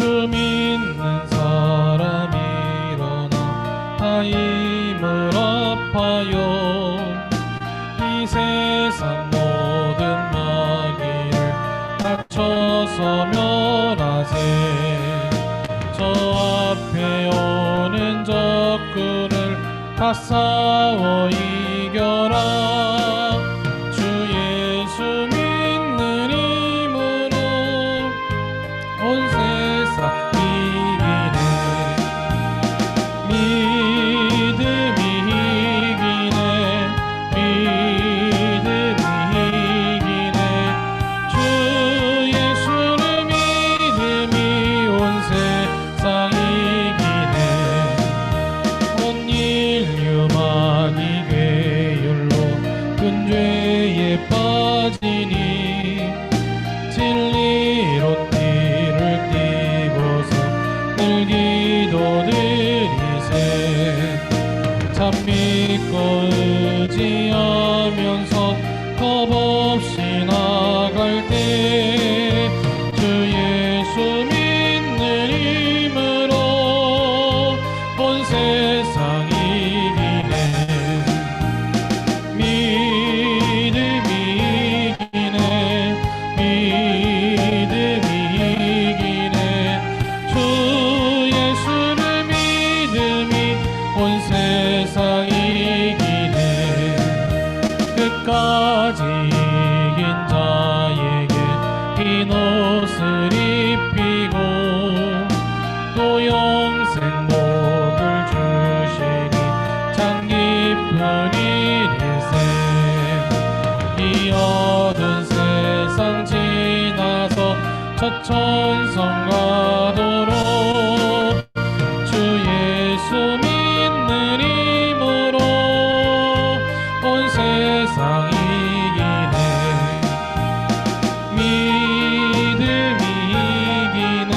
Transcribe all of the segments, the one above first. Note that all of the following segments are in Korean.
주 믿는 사람이 일어나 다 힘을 합하여 이 세상 모든 마귀를 닥쳐서 멸하세. 저 앞에 오는 적군을 다 싸워 이겨라. 주 예수 믿는 힘으로 온 세상 이기네. 믿음이 이기네. 믿음이 이기네. 주 예수를 믿음이 온 세상 이기네. 온 인류 마귀 괴율로 큰 죄에 빠지니 진리로 띠를 띠고서 늘 기도드리세. 참 믿고 의지하면서 겁없이 나갈 때 주 예수 믿는 힘으로 온 세상 이기네. 믿음이 이기네. 믿음이 이기네. 주 예수를 믿음이 온 세상 이기네. 끝까지 이긴 자에게 흰 옷을 입히고 또 영생 복을 주시니 참 기쁜 일일세. 이 어두운 세상 지나서 첫 천성 가도록 주 예수 믿는 힘으로 온 세상 이기네. 믿음이 이기네.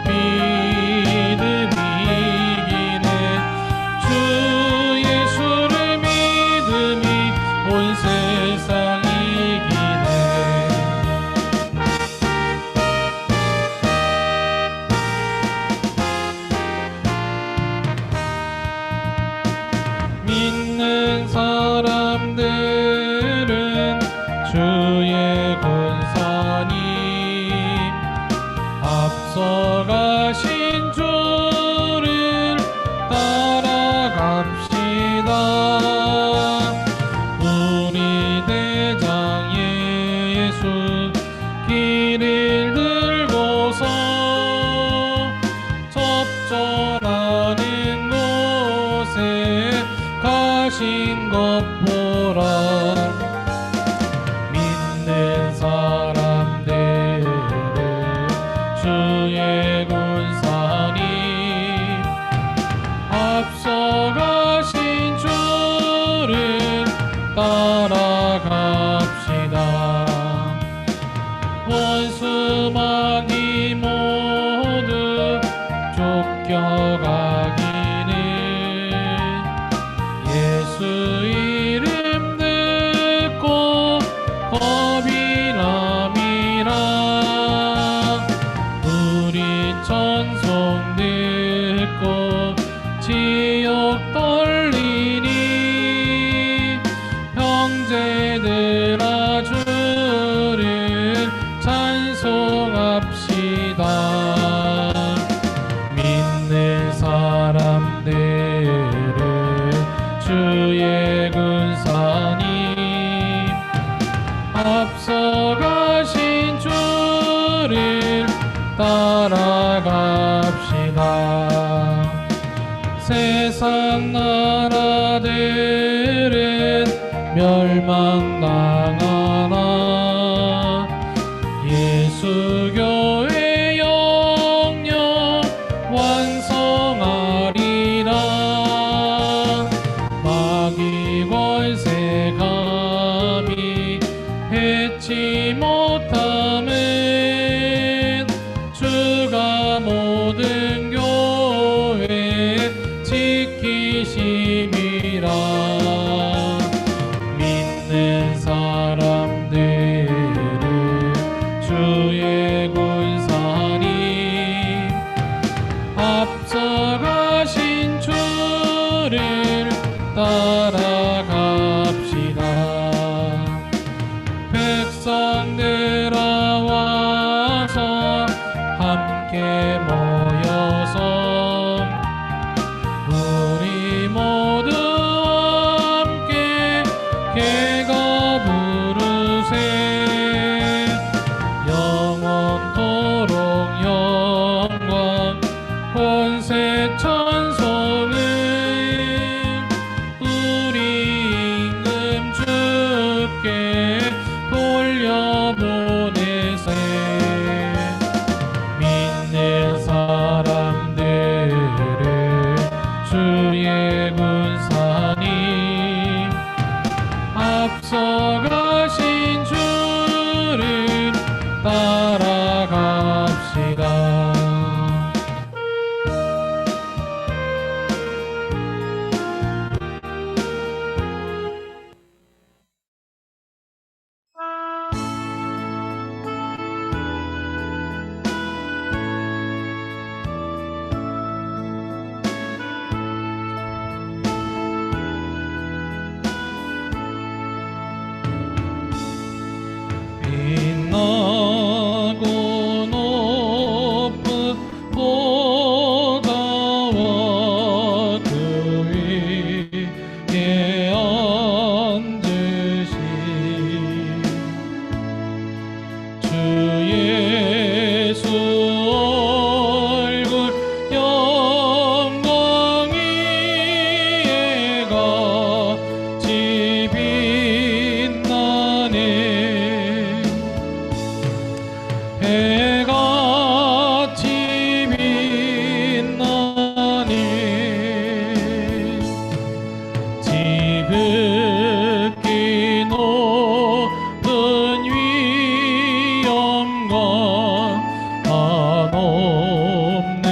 믿음이 이기네. 주 예수를 믿음이 온 세상 이기네. 믿는 사람들은 주의 권사님 앞서가신 주를 따라갑시다. 우리 대장 예수 길을 들고서 적절하는 곳에 가신 것 보라. 믿는 사람들은 주의 군사님 앞서가신 주를 따라갑시다. 원수 마귀 모두 쫓겨가기를 예수 이름 듣고 겁이 남이라. 우리 찬송 듣고 지옥 떨리니 형제들아 주를 찬송합시다. 믿는 사람들은 주의 군사님 앞서가신 주를 따라갑시다. 세상 나라들은 멸망당하나 예수 교회 영영 완성하리라. 마귀 권세 감히 해치 못함은 주가 모든 교회 지키심이라. 믿는 사람들은 주의 군사님 따라갑시다. 백성들아 와서 함께 모여서 우리 모두 함께 개가 부르세. 영원토록 영광 권세 찬송을 우리 임금 주께 돌려보내세. 믿는 사람들은 주의 군사님 앞서가신 주를 따라갑시다. 빛나고 높은 보좌와 그 위에 앉으신 주 예수 얼굴 영광이 같이 빛나네. 해같이 빛나네. 지극히 높은 위엄과 한없는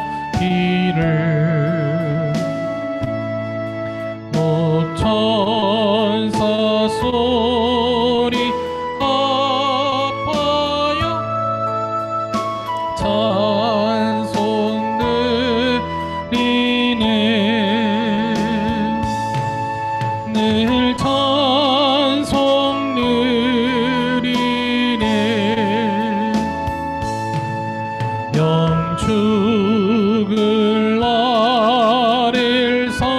자비를 목천사 소리 아파요 찬송 드리네. 늘 찬송 드리네. 영축을 나를 살리려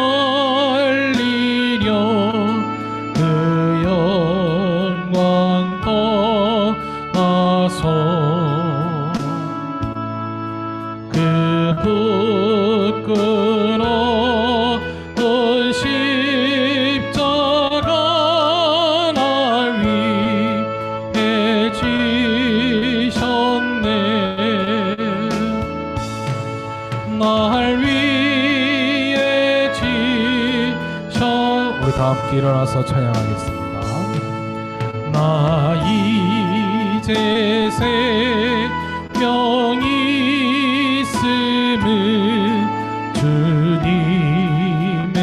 그 영광 떠나서 그 부끄러운 십자가 날 위해 지셨네. 날 위해 지셨. 우리 다 함께 일어나서 찬양하겠습니다. 나 이제 생명이 있음을 주님의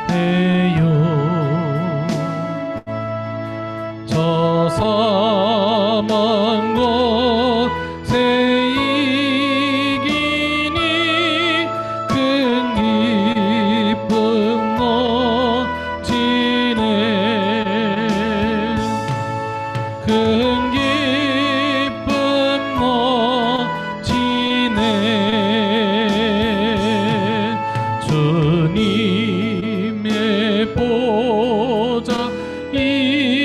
은혜요. 저 사망 곳에 이기니 큰 기쁨 넘치네. 큰 기쁨 넘치네. 주님의 보좌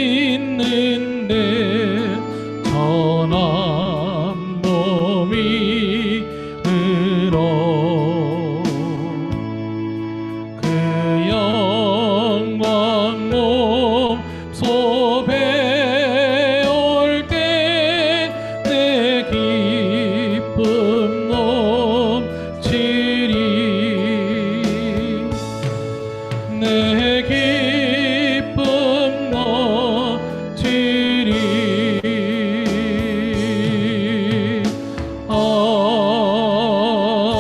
있는데 전한 몸이 흘러 그 영광 몸소 배울 때 내 기쁨 넘치리. 내 기쁨 넘치리.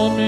아멘.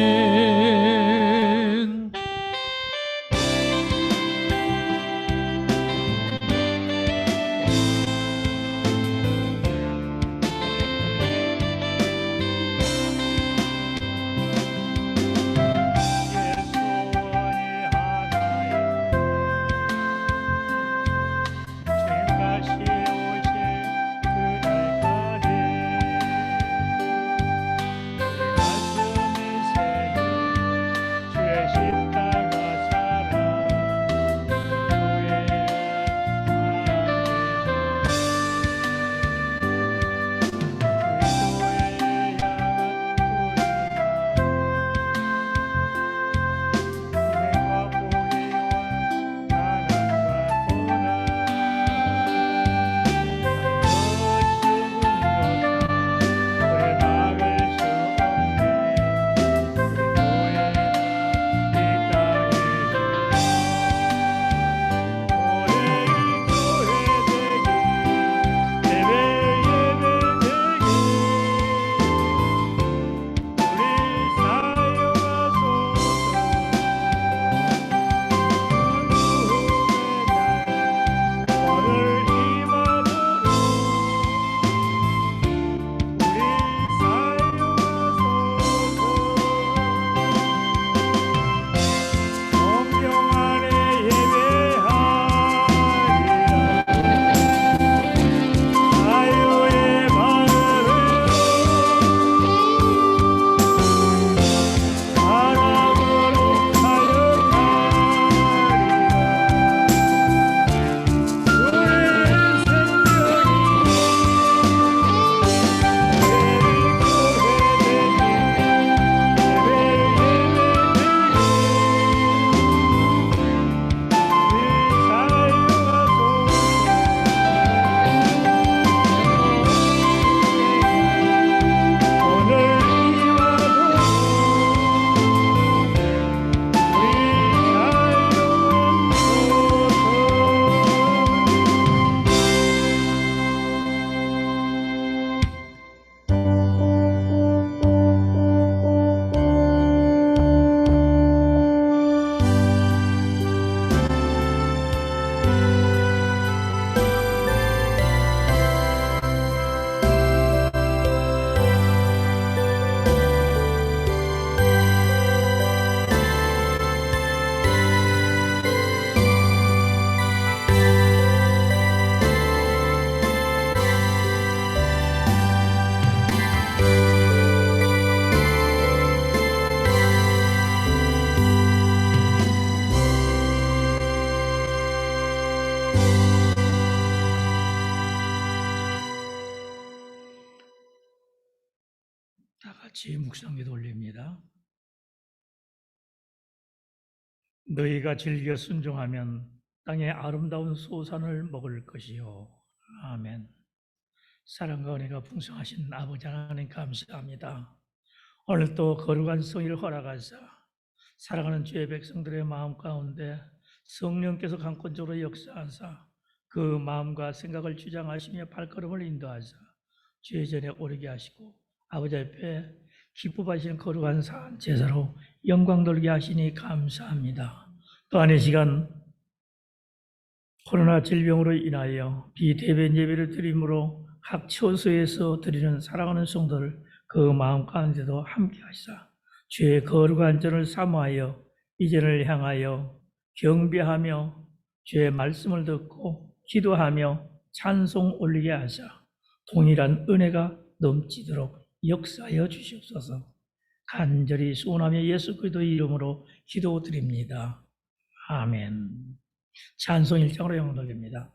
같이 묵상기도 올립니다. 너희가 즐겨 순종하면 땅의 아름다운 소산을 먹을 것이요. 아멘. 사랑과 은혜가 풍성하신 아버지 하나님 감사합니다. 오늘 또 거룩한 성일을 허락하사 사랑하는 주의 백성들의 마음 가운데 성령께서 강권적으로 역사하사 그 마음과 생각을 주장하시며 발걸음을 인도하사 주의 전에 오르게 하시고 아버지 앞에 기뻐하시는 거룩한 산 제사로 영광 돌게 하시니 감사합니다. 또한 이 시간 코로나 질병으로 인하여 비대면 예배를 드림으로 각 처소에서 드리는 사랑하는 성도를 그 마음 가운데도 함께 하시사 주의 거룩한 전을 사모하여 이전을 향하여 경배하며 주의 말씀을 듣고 기도하며 찬송 올리게 하사 동일한 은혜가 넘치도록 역사하여 주시옵소서. 간절히 소원하며 예수 그리스도의 이름으로 기도드립니다. 아멘. 찬송 1장으로 영광 돌립니다.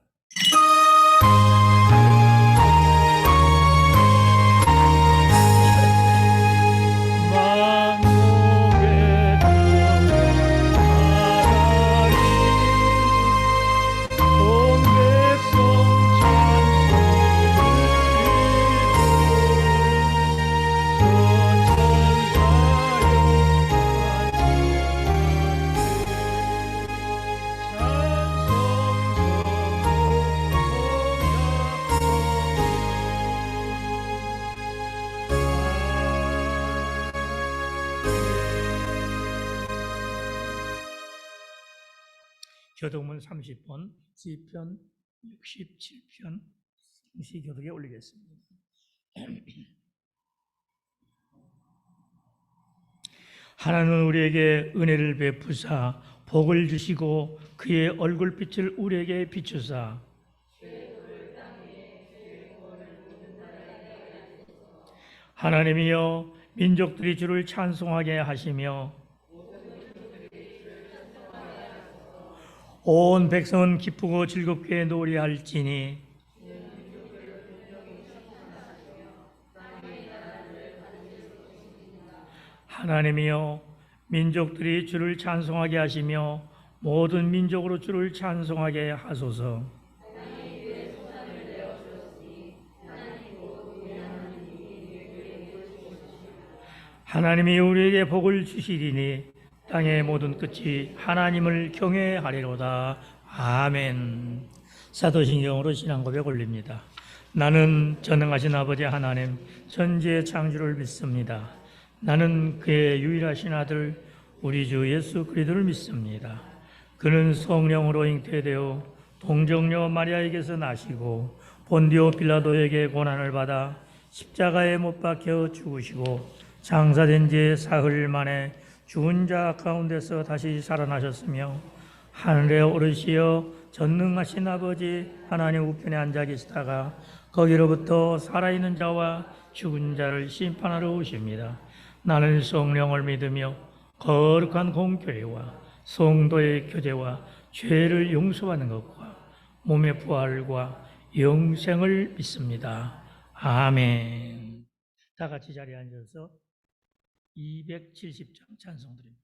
교독문 30번, 시편 67편 성시교독에 올리겠습니다. 하나님은 우리에게 은혜를 베푸사 복을 주시고 그의 얼굴빛을 우리에게 비추사 하나님이여 민족들이 주를 찬송하게 하시며 온 백성은 기쁘고 즐겁게 노래할지니 하나님이여 민족들이 주를 찬송하게 하시며 모든 민족으로 주를 찬송하게 하소서. 하나님이 우리에게 복을 주시리니 땅의 모든 끝이 하나님을 경외하리로다. 아멘. 사도신경으로 신앙고백 올립니다. 나는 전능하신 아버지 하나님 천지의 창조를 믿습니다. 나는 그의 유일하신 아들 우리 주 예수 그리스도를 믿습니다. 그는 성령으로 잉태되어 동정녀 마리아에게서 나시고 본디오 빌라도에게 고난을 받아 십자가에 못 박혀 죽으시고 장사된 지 사흘 만에 죽은 자 가운데서 다시 살아나셨으며 하늘에 오르시어 전능하신 아버지 하나님 우편에 앉아 계시다가 거기로부터 살아있는 자와 죽은 자를 심판하러 오십니다. 나는 성령을 믿으며 거룩한 공교회와 성도의 교제와 죄를 용서받는 것과 몸의 부활과 영생을 믿습니다. 아멘. 다 같이 자리에 앉아서 270장 찬송 드립니다.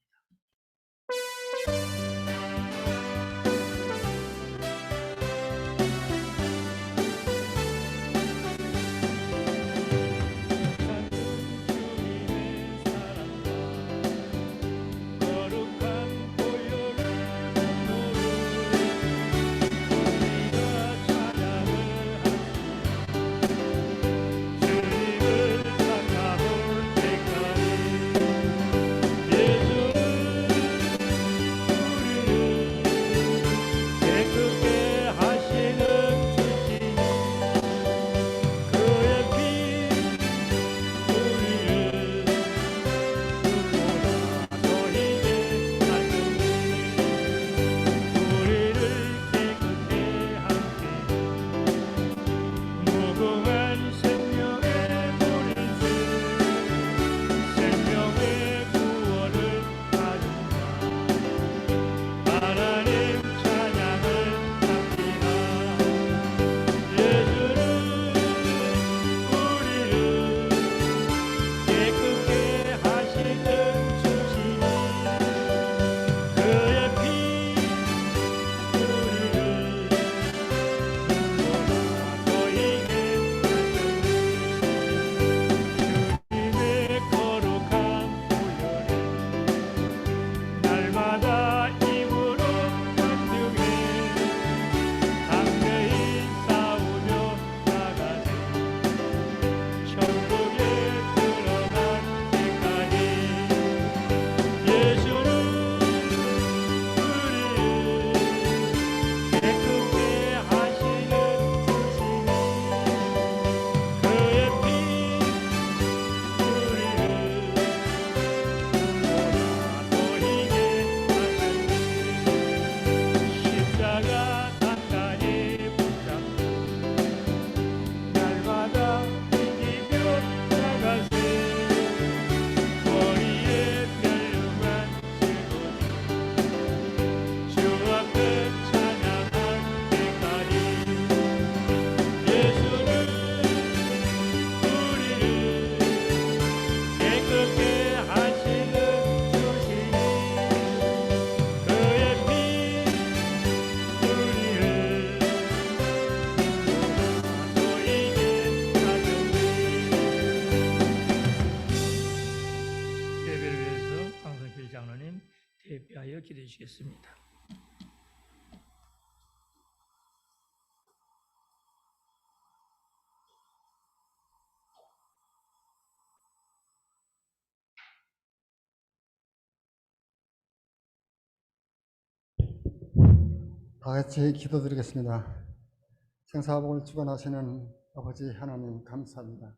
예수 대비하여 기도해 주시겠습니다. 다 같이 기도드리겠습니다. 생사복을 주관하시는 아버지 하나님 감사합니다.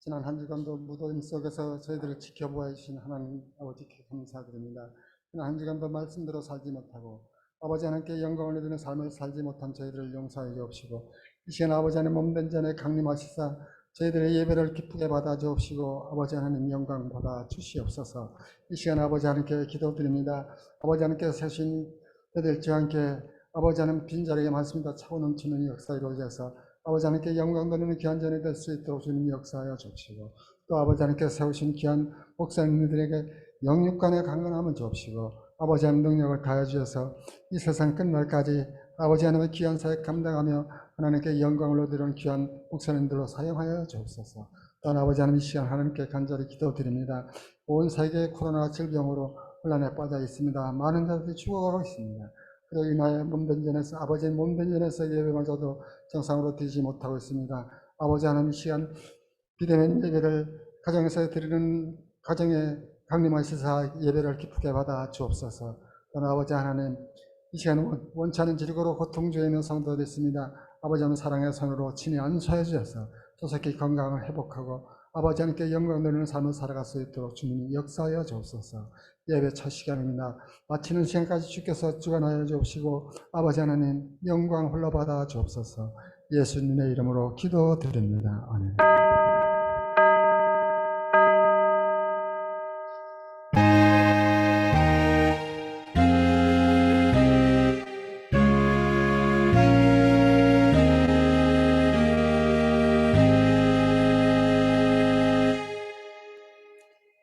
지난 한 주간도 무더임 속에서 저희들을 지켜보아 주신 하나님 아버지께 감사드립니다. 지난 한 주간도 말씀대로 살지 못하고 아버지 하나님께 영광을 드리는 삶을 살지 못한 저희들을 용서하여 주옵시고, 이 시간 아버지 하나님 몸된 전에 강림하시사 저희들의 예배를 기쁘게 받아 주옵시고 아버지 하나님 영광 받아 주시옵소서. 이 시간 아버지 하나님께 기도드립니다. 아버지 하나님께 세신 되들지 않게 아버지 하나님 빈자리에 말씀과 차고 넘치는 역사 이루어져서 아버지 하나님께 영광 돌리는 귀한 전이 될 수 있도록 주님 역사하여 주옵시고, 또 아버지 하나님께 세우신 귀한 목사님들에게 영육간의 강건함을 주옵시고 아버지 하나님 능력을 다해 주셔서 이 세상 끝날까지 아버지 하나님의 귀한 사역 감당하며 하나님께 영광을 얻으려는 귀한 목사님들로 사용하여 주옵소서. 또한 아버지 하나님 이 시간 하나님께 간절히 기도드립니다. 온 세계 코로나 질병으로 혼란에 빠져 있습니다. 많은 자들이 죽어가고 있습니다. 그로 인하여 몸된 전에서 아버지의 몸된 전에서 예배마저도 정상으로 드리지 못하고 있습니다. 아버지 하나님 이 시간 비대면 예배를 가정에서 드리는 가정에 강림하시사 예배를 기쁘게 받아 주옵소서. 또한 아버지 하나님 이 시간 원치 않은 질고로 고통 중에 있는 성도들이 있습니다. 아버지 하나님 사랑의 손으로 친히 안수해 주셔서 조속히 건강을 회복하고 아버지 하나님께 영광 돌리는 삶을 살아갈 수 있도록 주님이 역사하여 주옵소서. 예배 첫 시간입니다. 마치는 시간까지 주께서 주관하여 주옵시고 아버지 하나님 영광 홀로 받아 주옵소서. 예수님의 이름으로 기도드립니다. 아멘.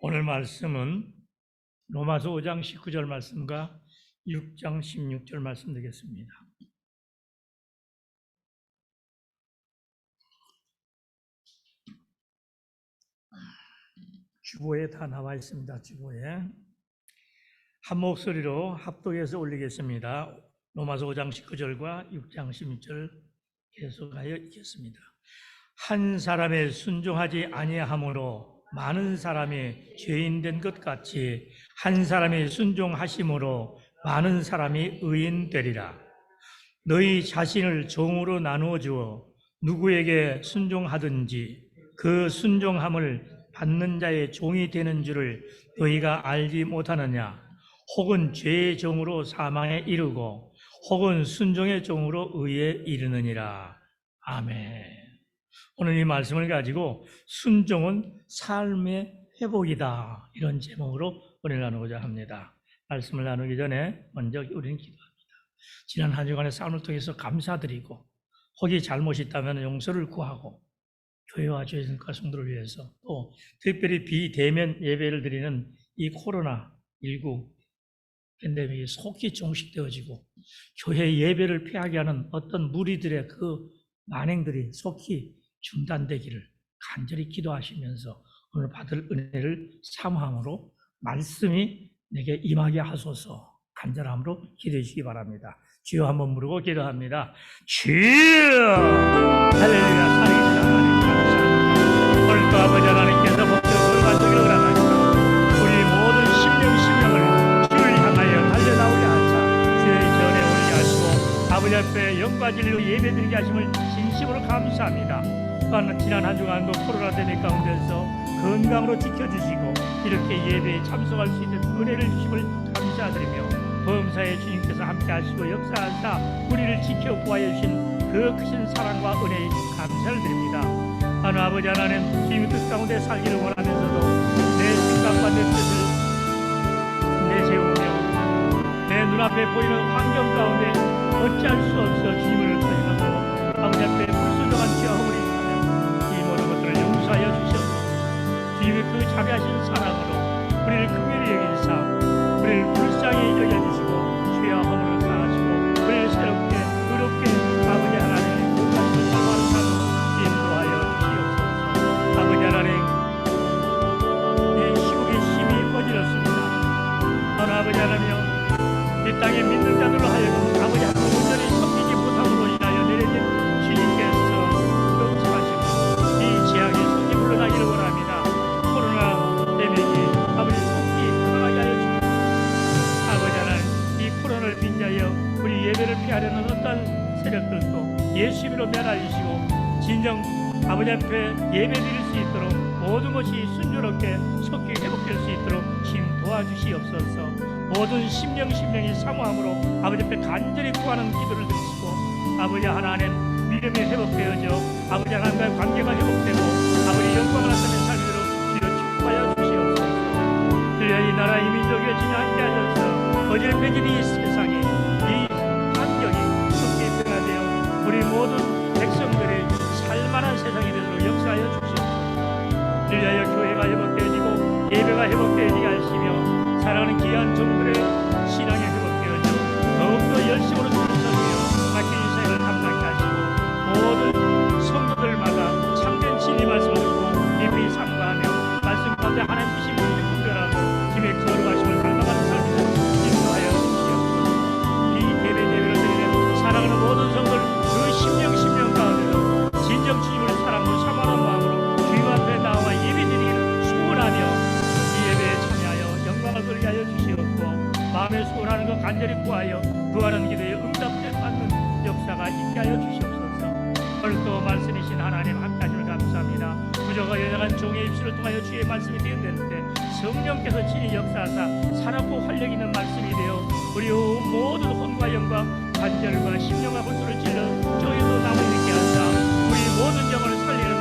오늘 말씀은 로마서 5장 19절 말씀과 6장 16절 말씀 되겠습니다. 주보에 다 나와 있습니다. 주보에 한 목소리로 합독해서 올리겠습니다. 로마서 5장 19절과 6장 16절 계속하여 읽겠습니다. 한 사람의 순종하지 아니함으로 많은 사람이 죄인 된 것 같이 한 사람이 순종하심으로 많은 사람이 의인 되리라. 너희 자신을 종으로 나누어 주어 누구에게 순종하든지 그 순종함을 받는 자의 종이 되는 줄을 너희가 알지 못하느냐? 혹은 죄의 종으로 사망에 이르고 혹은 순종의 종으로 의에 이르느니라. 아멘. 오늘 이 말씀을 가지고 순종은 삶의 회복이다, 이런 제목으로 오늘 나누고자 합니다. 말씀을 나누기 전에 먼저 우리는 기도합니다. 지난 한 주간의 삶을 통해서 감사드리고 혹이 잘못이 있다면 용서를 구하고 교회와 교회생과 성도를 위해서 또 특별히 비대면 예배를 드리는 이 코로나19 팬데믹이 속히 종식되어지고 교회 예배를 폐하게 하는 어떤 무리들의 그 만행들이 속히 중단되기를 간절히 기도하시면서 오늘 받을 은혜를 사모함으로 말씀이 내게 임하게 하소서 간절함으로 기도해 주시기 바랍니다. 주여 한번 부르고 기도합니다. 주여! 할렐루야. 살아계신 하나님 감사합니다. 오늘도 아버지 하나님께서 목적으로 가지기를 원하나이다. 우리 모든 심령을 주를 향하여 달려나오게 하사 주의 전에 오게 하시고 아버지 앞에 영과 진리로 예배드리게 하심을 진심으로 감사합니다. 또한 지난 한 주간도 코로나 대책 가운데서 건강으로 지켜주시고 이렇게 예배에 참석할 수 있는 은혜를 주심을 감사드리며 범사의 주님께서 함께 하시고 역사하사 우리를 지켜 구하여 주신 그 크신 사랑과 은혜에 감사를 드립니다. 하나님 아버지 하나님, 주님의 뜻 가운데 살기를 원하면서도 내 생각과 내 뜻을 내세우며 내 눈앞에 보이는 환경 가운데 어찌할 수 없어 주님을 거행하고 아버지 앞에 불순종한 죄와 허물이 있다면 이 모든 것들을 용서하여 주시옵소서. 주님의 그 자비하신 사랑으로 우리를 긍휼히 여기사 우리를 불쌍히 여겨주시고 죄와 허물을 사하시고 우리를 새롭게 의롭게 아버지 하나님의 모든 사랑하는 삶으로 인도하여 주시옵소서. 아버지 하나님, 이 시국이 심히 어지럽습니다. 하나님 아버지 하나님, 이 땅에 믿는 자들로 하여금 아버지 하나님 온전히 섬기지 못함으로 인하여 내려진 주님께서 경청하시고 이 재앙이 속히 물러나기를 원합니다. 코로나 대명이 아버지 속히 물러나게 하여 주옵소서. 아버지 하나님 이 코로나를 빙자하여 우리 예배를 피하려는 어떤 세력들도 예수 이름으로 멸하시고 진정 아버지 앞에 예배 드릴 수 있도록 모든 것이 순조롭게 속히 회복될 수 있도록 힘 도와주시옵소서. 모든 심령이 사모함으로 아버지 앞에 간절히 구하는 기도를 드리시고 아버지 하나님 믿음이 회복되어져 아버지 하나님과의 관계가 회복되고 아버지 영광을 나타낸 삶으로 이를 축복하여 주시옵소서. 주여 이 나라 이 민족의 진여 함께 하셔서 어지럽혀진 이 세상에 이 환경이 속히 변화되어 우리 모든 백성들이 살만한 세상이 되도록 역사하여 주시옵소서. 주여 교회가 회복되어지고 예배가 회복되어지게 하시며 사랑하는 귀한 종들의 신앙이 회복되어져 더욱더 열심으로 주를 섬기며 맡긴 인생을 감당케 하시고 모든 성도들마다 참된 진리 말씀을 듣고 깊이 상고하며 말씀 가운데 하나님 주신 분들이 분별하고 힘에 거룩하심을 닮아가는 삶을 인도하여 주시옵소서. 이 예배를 드리는 사랑하는 모든 성도들 그 심령 가운데로 진정 주님을 사랑하고 사모하는 마음으로 주님 앞에 나와 예배드리기를 소원하며 돌게 하여 주시옵고 마음에 소원하는 것 간절히 구하여 구하는 기도에 응답받는 역사가 있게 하여 주시옵소서. 오늘도 말씀이신 하나님 함께 하심을 감사합니다. 부족과 연약한 종의 입술을 통하여 주의 말씀이 되었는데 성령께서 친히 역사하사 살았고 활력 있는 말씀이 되어 우리 모든 혼과 영과 간절과 심령과 분수를 찔러 저희도 남을 있게 하사 우리 모든 영혼을 살리는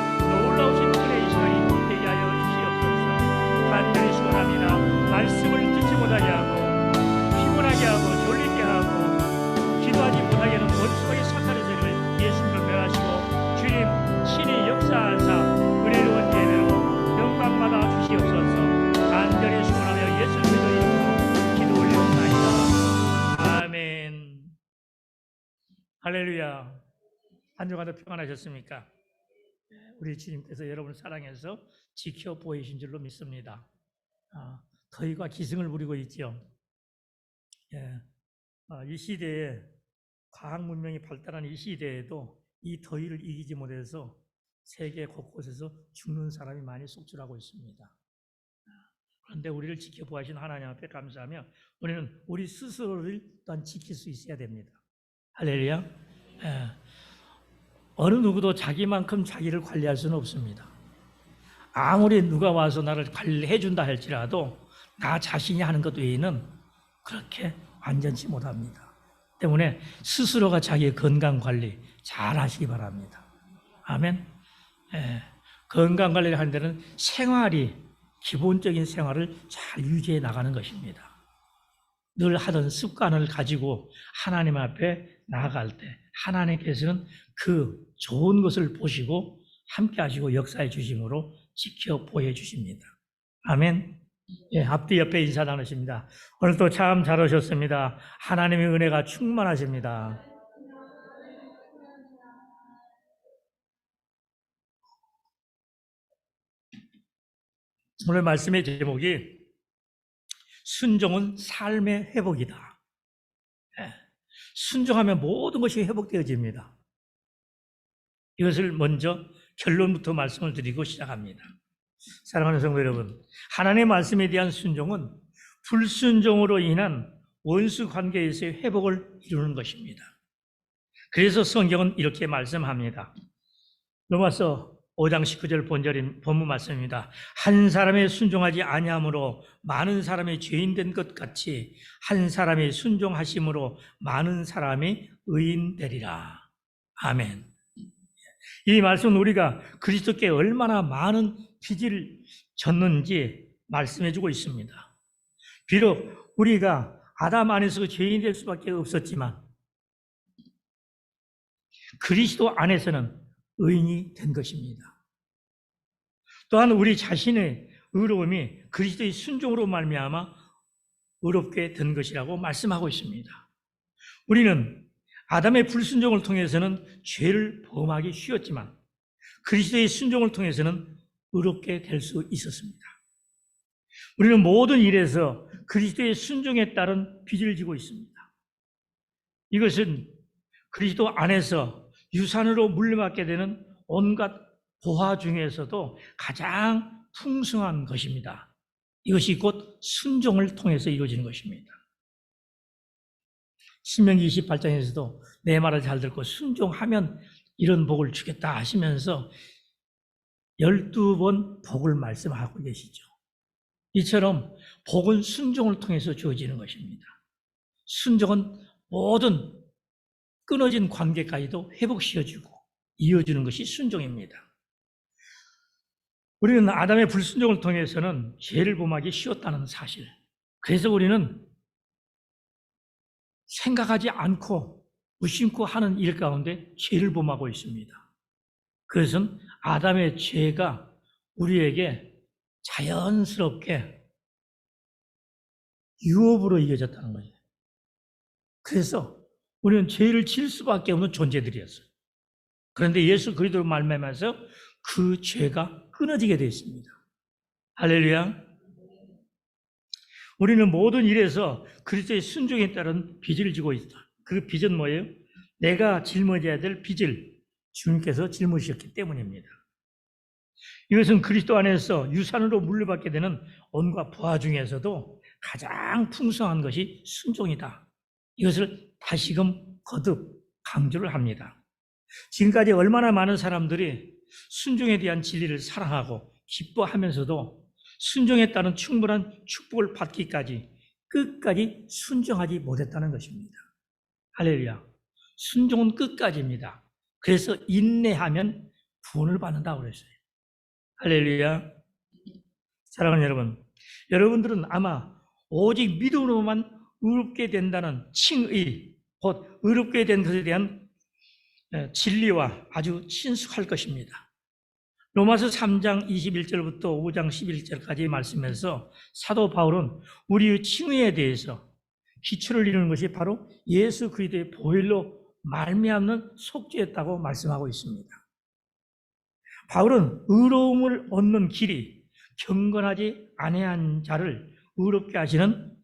놀라우신 은혜의 시간이 되게 하여 주시옵소서. 간절히 소원합니다. 말씀을 듣지 못하게 하고 피곤하게 하고 졸리게 하고 기도하지 못하게 하는 원수의 사탄의 세력을 예수님을 멸하시고 주님 신이 역사하사 은혜로운 예배로 영광받아 주시옵소서. 간절히 소원하며 예수 그리스도의 이름으로 기도 올리옵나이다. 아멘. 할렐루야. 한 주간도 평안하셨습니까? 우리 주님께서 여러분을 사랑해서 지켜 보이신 줄로 믿습니다. 더위가 기승을 부리고 있죠. 이 시대에 과학 문명이 발달한 이 시대에도 이 더위를 이기지 못해서 세계 곳곳에서 죽는 사람이 많이 속출하고 있습니다. 그런데 우리를 지켜보시는 하나님 앞에 감사하며 우리는 우리 스스로를 또한 지킬 수 있어야 됩니다. 할렐루야. 어느 누구도 자기만큼 자기를 관리할 수는 없습니다. 아무리 누가 와서 나를 관리해 준다 할지라도 나 자신이 하는 것 외에는 그렇게 완전치 못합니다. 때문에 스스로가 자기의 건강 관리 잘 하시기 바랍니다. 아멘. 건강 관리를 하는 데는 생활이 기본적인 생활을 잘 유지해 나가는 것입니다. 늘 하던 습관을 가지고 하나님 앞에 나아갈 때 하나님께서는 그 좋은 것을 보시고 함께 하시고 역사해 주심으로 지켜 보여주십니다. 아멘. 앞뒤 옆에 인사 나누십니다. 오늘도 참 잘 오셨습니다. 하나님의 은혜가 충만하십니다. 오늘 말씀의 제목이 순종은 삶의 회복이다. 순종하면 모든 것이 회복되어집니다. 이것을 먼저 결론부터 말씀을 드리고 시작합니다. 사랑하는 성도 여러분, 하나님의 말씀에 대한 순종은 불순종으로 인한 원수 관계에서의 회복을 이루는 것입니다. 그래서 성경은 이렇게 말씀합니다. 로마서 5장 19절 본절인 본문 말씀입니다. 한 사람의 순종하지 아니함으로 많은 사람이 죄인 된 것 같이 한 사람의 순종하심으로 많은 사람이 의인 되리라. 아멘. 이 말씀은 우리가 그리스도께 얼마나 많은 빚을 졌는지 말씀해주고 있습니다. 비록 우리가 아담 안에서 죄인이 될 수밖에 없었지만 그리스도 안에서는 의인이 된 것입니다. 또한 우리 자신의 의로움이 그리스도의 순종으로 말미암아 의롭게 된 것이라고 말씀하고 있습니다. 우리는 아담의 불순종을 통해서는 죄를 범하기 쉬웠지만 그리스도의 순종을 통해서는 의롭게 될 수 있었습니다. 우리는 모든 일에서 그리스도의 순종에 따른 빚을 지고 있습니다. 이것은 그리스도 안에서 유산으로 물려받게 되는 온갖 보화 중에서도 가장 풍성한 것입니다. 이것이 곧 순종을 통해서 이루어지는 것입니다. 신명기 28장에서도 내 말을 잘 듣고 순종하면 이런 복을 주겠다 하시면서 12번 복을 말씀하고 계시죠. 이처럼 복은 순종을 통해서 주어지는 것입니다. 순종은 모든 끊어진 관계까지도 회복시켜주고 이어주는 것이 순종입니다. 우리는 아담의 불순종을 통해서는 죄를 범하기 쉬웠다는 사실, 그래서 우리는 생각하지 않고 무심코 하는 일 가운데 죄를 범하고 있습니다. 그것은 아담의 죄가 우리에게 자연스럽게 유업으로 이어졌다는 거예요. 그래서 우리는 죄를 질 수밖에 없는 존재들이었어요. 그런데 예수 그리스도로 말미암아서 그 죄가 끊어지게 되어 있습니다. 할렐루야. 우리는 모든 일에서 그리스도의 순종에 따른 빚을 지고 있다. 그 빚은 뭐예요? 내가 짊어져야 될 빚을 주님께서 짊어지셨기 때문입니다. 이것은 그리스도 안에서 유산으로 물려받게 되는 온갖 부하 중에서도 가장 풍성한 것이 순종이다. 이것을 다시금 거듭 강조를 합니다. 지금까지 얼마나 많은 사람들이 순종에 대한 진리를 사랑하고 기뻐하면서도 순종에 따른 충분한 축복을 받기까지 끝까지 순종하지 못했다는 것입니다. 할렐루야. 순종은 끝까지입니다. 그래서 인내하면 구원을 받는다고 그랬어요. 할렐루야. 사랑하는 여러분, 여러분들은 아마 오직 믿음으로만 의롭게 된다는 칭의, 곧 의롭게 된 것에 대한 진리와 아주 친숙할 것입니다. 로마서 3장 21절부터 5장 11절까지 말씀에서 사도 바울은 우리의 칭의에 대해서 기초를 이루는 것이 바로 예수 그리스도의 보혈로 말미암는 속죄였다고 말씀하고 있습니다. 바울은 의로움을 얻는 길이 경건하지 아니한 자를 의롭게 하시는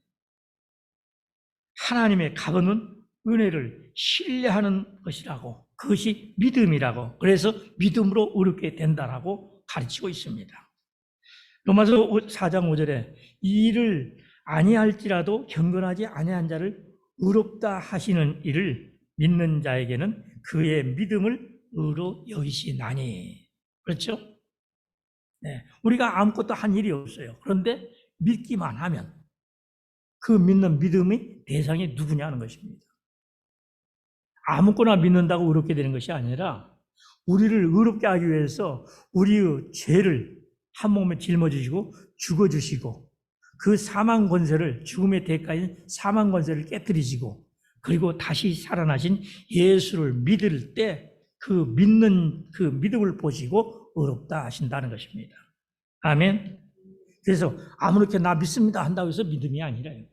하나님의 값없는 은혜를 신뢰하는 것이라고, 그것이 믿음이라고, 그래서 믿음으로 의롭게 된다라고 가르치고 있습니다. 로마서 4장 5절에 이 일을 아니할지라도 경건하지 아니한 자를 의롭다 하시는 일을 믿는 자에게는 그의 믿음을 의로 여기시나니. 그렇죠? 네, 우리가 아무것도 한 일이 없어요. 그런데 믿기만 하면 그 믿는 믿음의 대상이 누구냐는 것입니다. 아무거나 믿는다고 의롭게 되는 것이 아니라 우리를 의롭게 하기 위해서 우리의 죄를 한 몸에 짊어지시고 죽어주시고 그 사망 권세를, 죽음의 대가인 사망 권세를 깨뜨리시고 그리고 다시 살아나신 예수를 믿을 때 그 믿는 그 믿음을 보시고 의롭다 하신다는 것입니다. 아멘. 그래서 아무렇게 나 믿습니다 한다고 해서 믿음이 아니라요.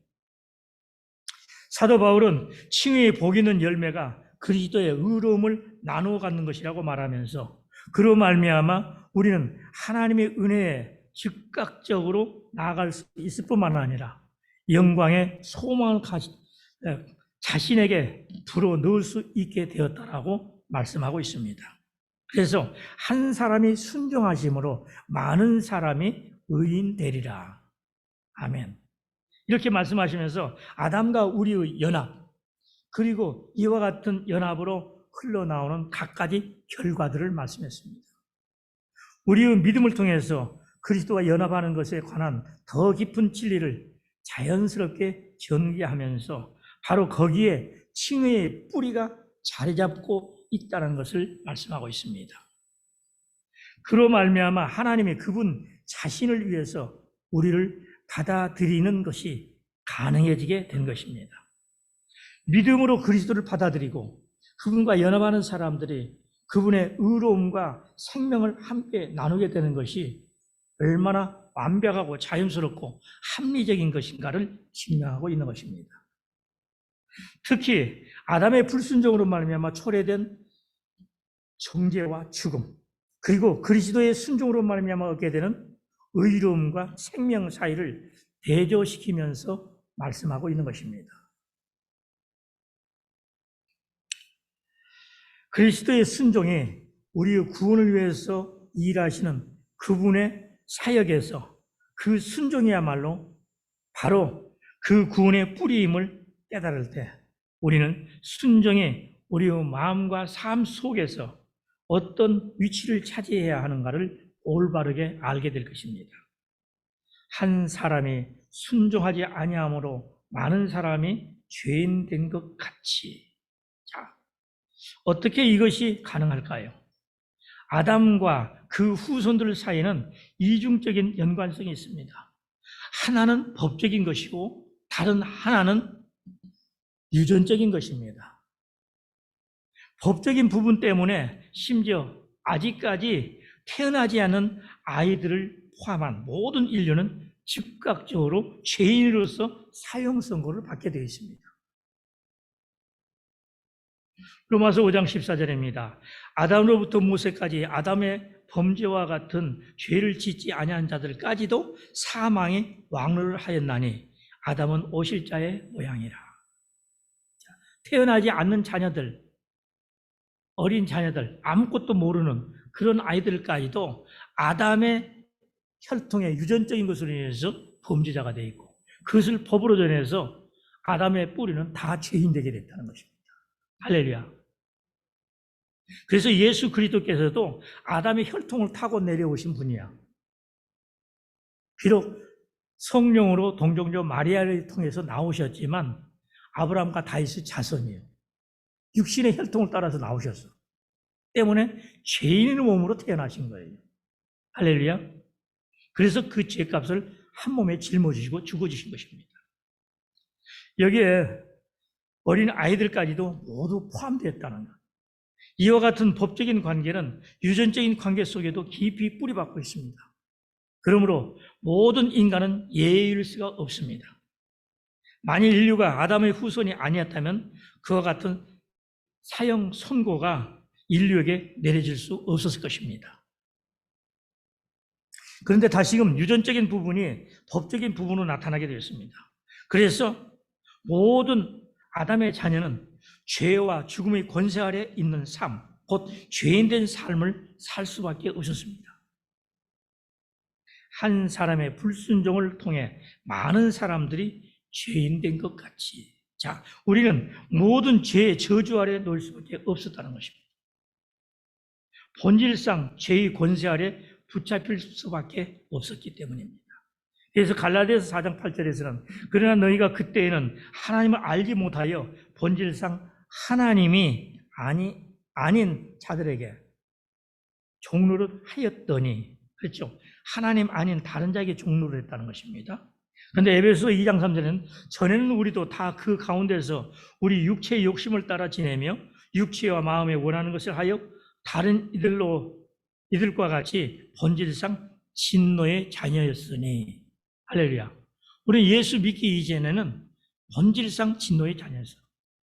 사도 바울은 칭의의 복 있는 열매가 그리스도의 의로움을 나누어 갖는 것이라고 말하면서 그로 말미암아 우리는 하나님의 은혜에 즉각적으로 나아갈 수 있을 뿐만 아니라 영광의 소망을 자신에게 불어넣을 수 있게 되었다라고 말씀하고 있습니다. 그래서 한 사람이 순종하심으로 많은 사람이 의인 되리라. 아멘. 이렇게 말씀하시면서 아담과 우리의 연합, 그리고 이와 같은 연합으로 흘러나오는 각가지 결과들을 말씀했습니다. 우리의 믿음을 통해서 그리스도와 연합하는 것에 관한 더 깊은 진리를 자연스럽게 전개하면서 바로 거기에 칭의의 뿌리가 자리 잡고 있다는 것을 말씀하고 있습니다. 그로 말미암아 하나님이 그분 자신을 위해서 우리를 받아들이는 것이 가능해지게 된 것입니다. 믿음으로 그리스도를 받아들이고 그분과 연합하는 사람들이 그분의 의로움과 생명을 함께 나누게 되는 것이 얼마나 완벽하고 자연스럽고 합리적인 것인가를 증명하고 있는 것입니다. 특히 아담의 불순종으로 말미암아 초래된 정죄와 죽음, 그리고 그리스도의 순종으로 말미암아 얻게 되는 의로움과 생명 사이를 대조시키면서 말씀하고 있는 것입니다. 그리스도의 순종이 우리의 구원을 위해서 일하시는 그분의 사역에서 그 순종이야말로 바로 그 구원의 뿌리임을 깨달을 때 우리는 순종이 우리의 마음과 삶 속에서 어떤 위치를 차지해야 하는가를 올바르게 알게 될 것입니다. 한 사람이 순종하지 아니함으로 많은 사람이 죄인 된 것 같이. 자, 어떻게 이것이 가능할까요? 아담과 그 후손들 사이에는 이중적인 연관성이 있습니다. 하나는 법적인 것이고 다른 하나는 유전적인 것입니다. 법적인 부분 때문에 심지어 아직까지 태어나지 않은 아이들을 포함한 모든 인류는 즉각적으로 죄인으로서 사형 선고를 받게 되어 있습니다. 로마서 5장 14절입니다. 아담으로부터 모세까지 아담의 범죄와 같은 죄를 짓지 아니한 자들까지도 사망의 왕노를 하였나니 아담은 오실 자의 모양이라. 태어나지 않는 자녀들, 어린 자녀들, 아무것도 모르는 그런 아이들까지도 아담의 혈통의 유전적인 것으로 인해서 범죄자가 되어 있고 그것을 법으로 전해서 아담의 뿌리는 다 죄인 되게 됐다는 것입니다. 할렐루야. 그래서 예수 그리스도께서도 아담의 혈통을 타고 내려오신 분이야. 비록 성령으로 동정녀 마리아를 통해서 나오셨지만 아브라함과 다윗의 자손이에요. 육신의 혈통을 따라서 나오셨어. 때문에 죄인의 몸으로 태어나신 거예요. 할렐루야. 그래서 그 죄값을 한 몸에 짊어지시고 죽어주신 것입니다. 여기에 어린 아이들까지도 모두 포함되었다는 것. 이와 같은 법적인 관계는 유전적인 관계 속에도 깊이 뿌리박고 있습니다. 그러므로 모든 인간은 예의일 수가 없습니다. 만일 인류가 아담의 후손이 아니었다면 그와 같은 사형 선고가 인류에게 내려질 수 없었을 것입니다. 그런데 다시금 유전적인 부분이 법적인 부분으로 나타나게 되었습니다. 그래서 모든 아담의 자녀는 죄와 죽음의 권세 아래 있는 삶, 곧 죄인된 삶을 살 수밖에 없었습니다. 한 사람의 불순종을 통해 많은 사람들이 죄인된 것 같이. 자, 우리는 모든 죄의 저주 아래 놓일 수밖에 없었다는 것입니다. 본질상 죄의 권세 아래 붙잡힐 수밖에 없었기 때문입니다. 그래서 갈라디아서 4장 8절에서는 그러나 너희가 그때에는 하나님을 알지 못하여 본질상 하나님이 아닌 자들에게 종노릇 하였더니, 그렇죠? 하나님 아닌 다른 자에게 종노릇 했다는 것입니다. 그런데 에베소 2장 3절에는 전에는 우리도 다 그 가운데서 우리 육체의 욕심을 따라 지내며 육체와 마음에 원하는 것을 하여 다른 이들과 같이 본질상 진노의 자녀였으니. 할렐루야. 우리 예수 믿기 이전에는 본질상 진노의 자녀였어.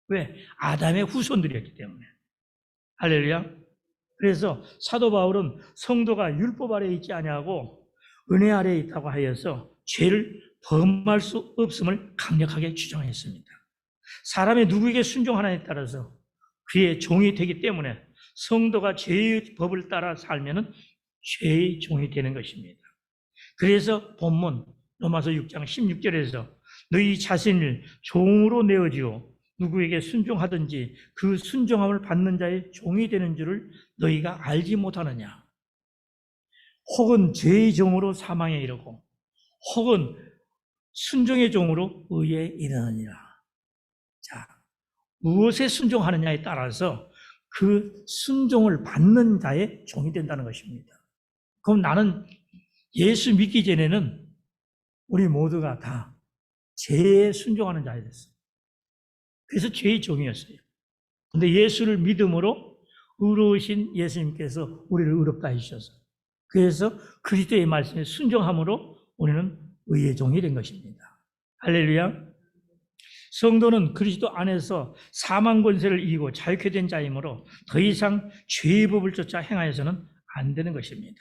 왜? 아담의 후손들이었기 때문에. 할렐루야. 그래서 사도 바울은 성도가 율법 아래에 있지 아니하고 은혜 아래에 있다고 하여서 죄를 범할 수 없음을 강력하게 주장했습니다. 사람이 누구에게 순종하느냐에 따라서 그의 종이 되기 때문에 성도가 죄의 법을 따라 살면은 죄의 종이 되는 것입니다. 그래서 본문 로마서 6장 16절에서 너희 자신을 종으로 내어지어 누구에게 순종하든지 그 순종함을 받는 자의 종이 되는 줄을 너희가 알지 못하느냐. 혹은 죄의 종으로 사망에 이르고 혹은 순종의 종으로 의에 이르느니라. 자, 무엇에 순종하느냐에 따라서 그 순종을 받는 자의 종이 된다는 것입니다. 그럼 나는 예수 믿기 전에는 우리 모두가 다 죄에 순종하는 자였어요. 그래서 죄의 종이었어요. 그런데 예수를 믿음으로 의로우신 예수님께서 우리를 의롭다 해주셔서 그래서 그리스도의 말씀에 순종함으로 우리는 의의 종이 된 것입니다. 할렐루야. 성도는 그리스도 안에서 사망 권세를 이기고 자유케 된 자이므로 더 이상 죄의 법을 쫓아 행하여서는 안 되는 것입니다.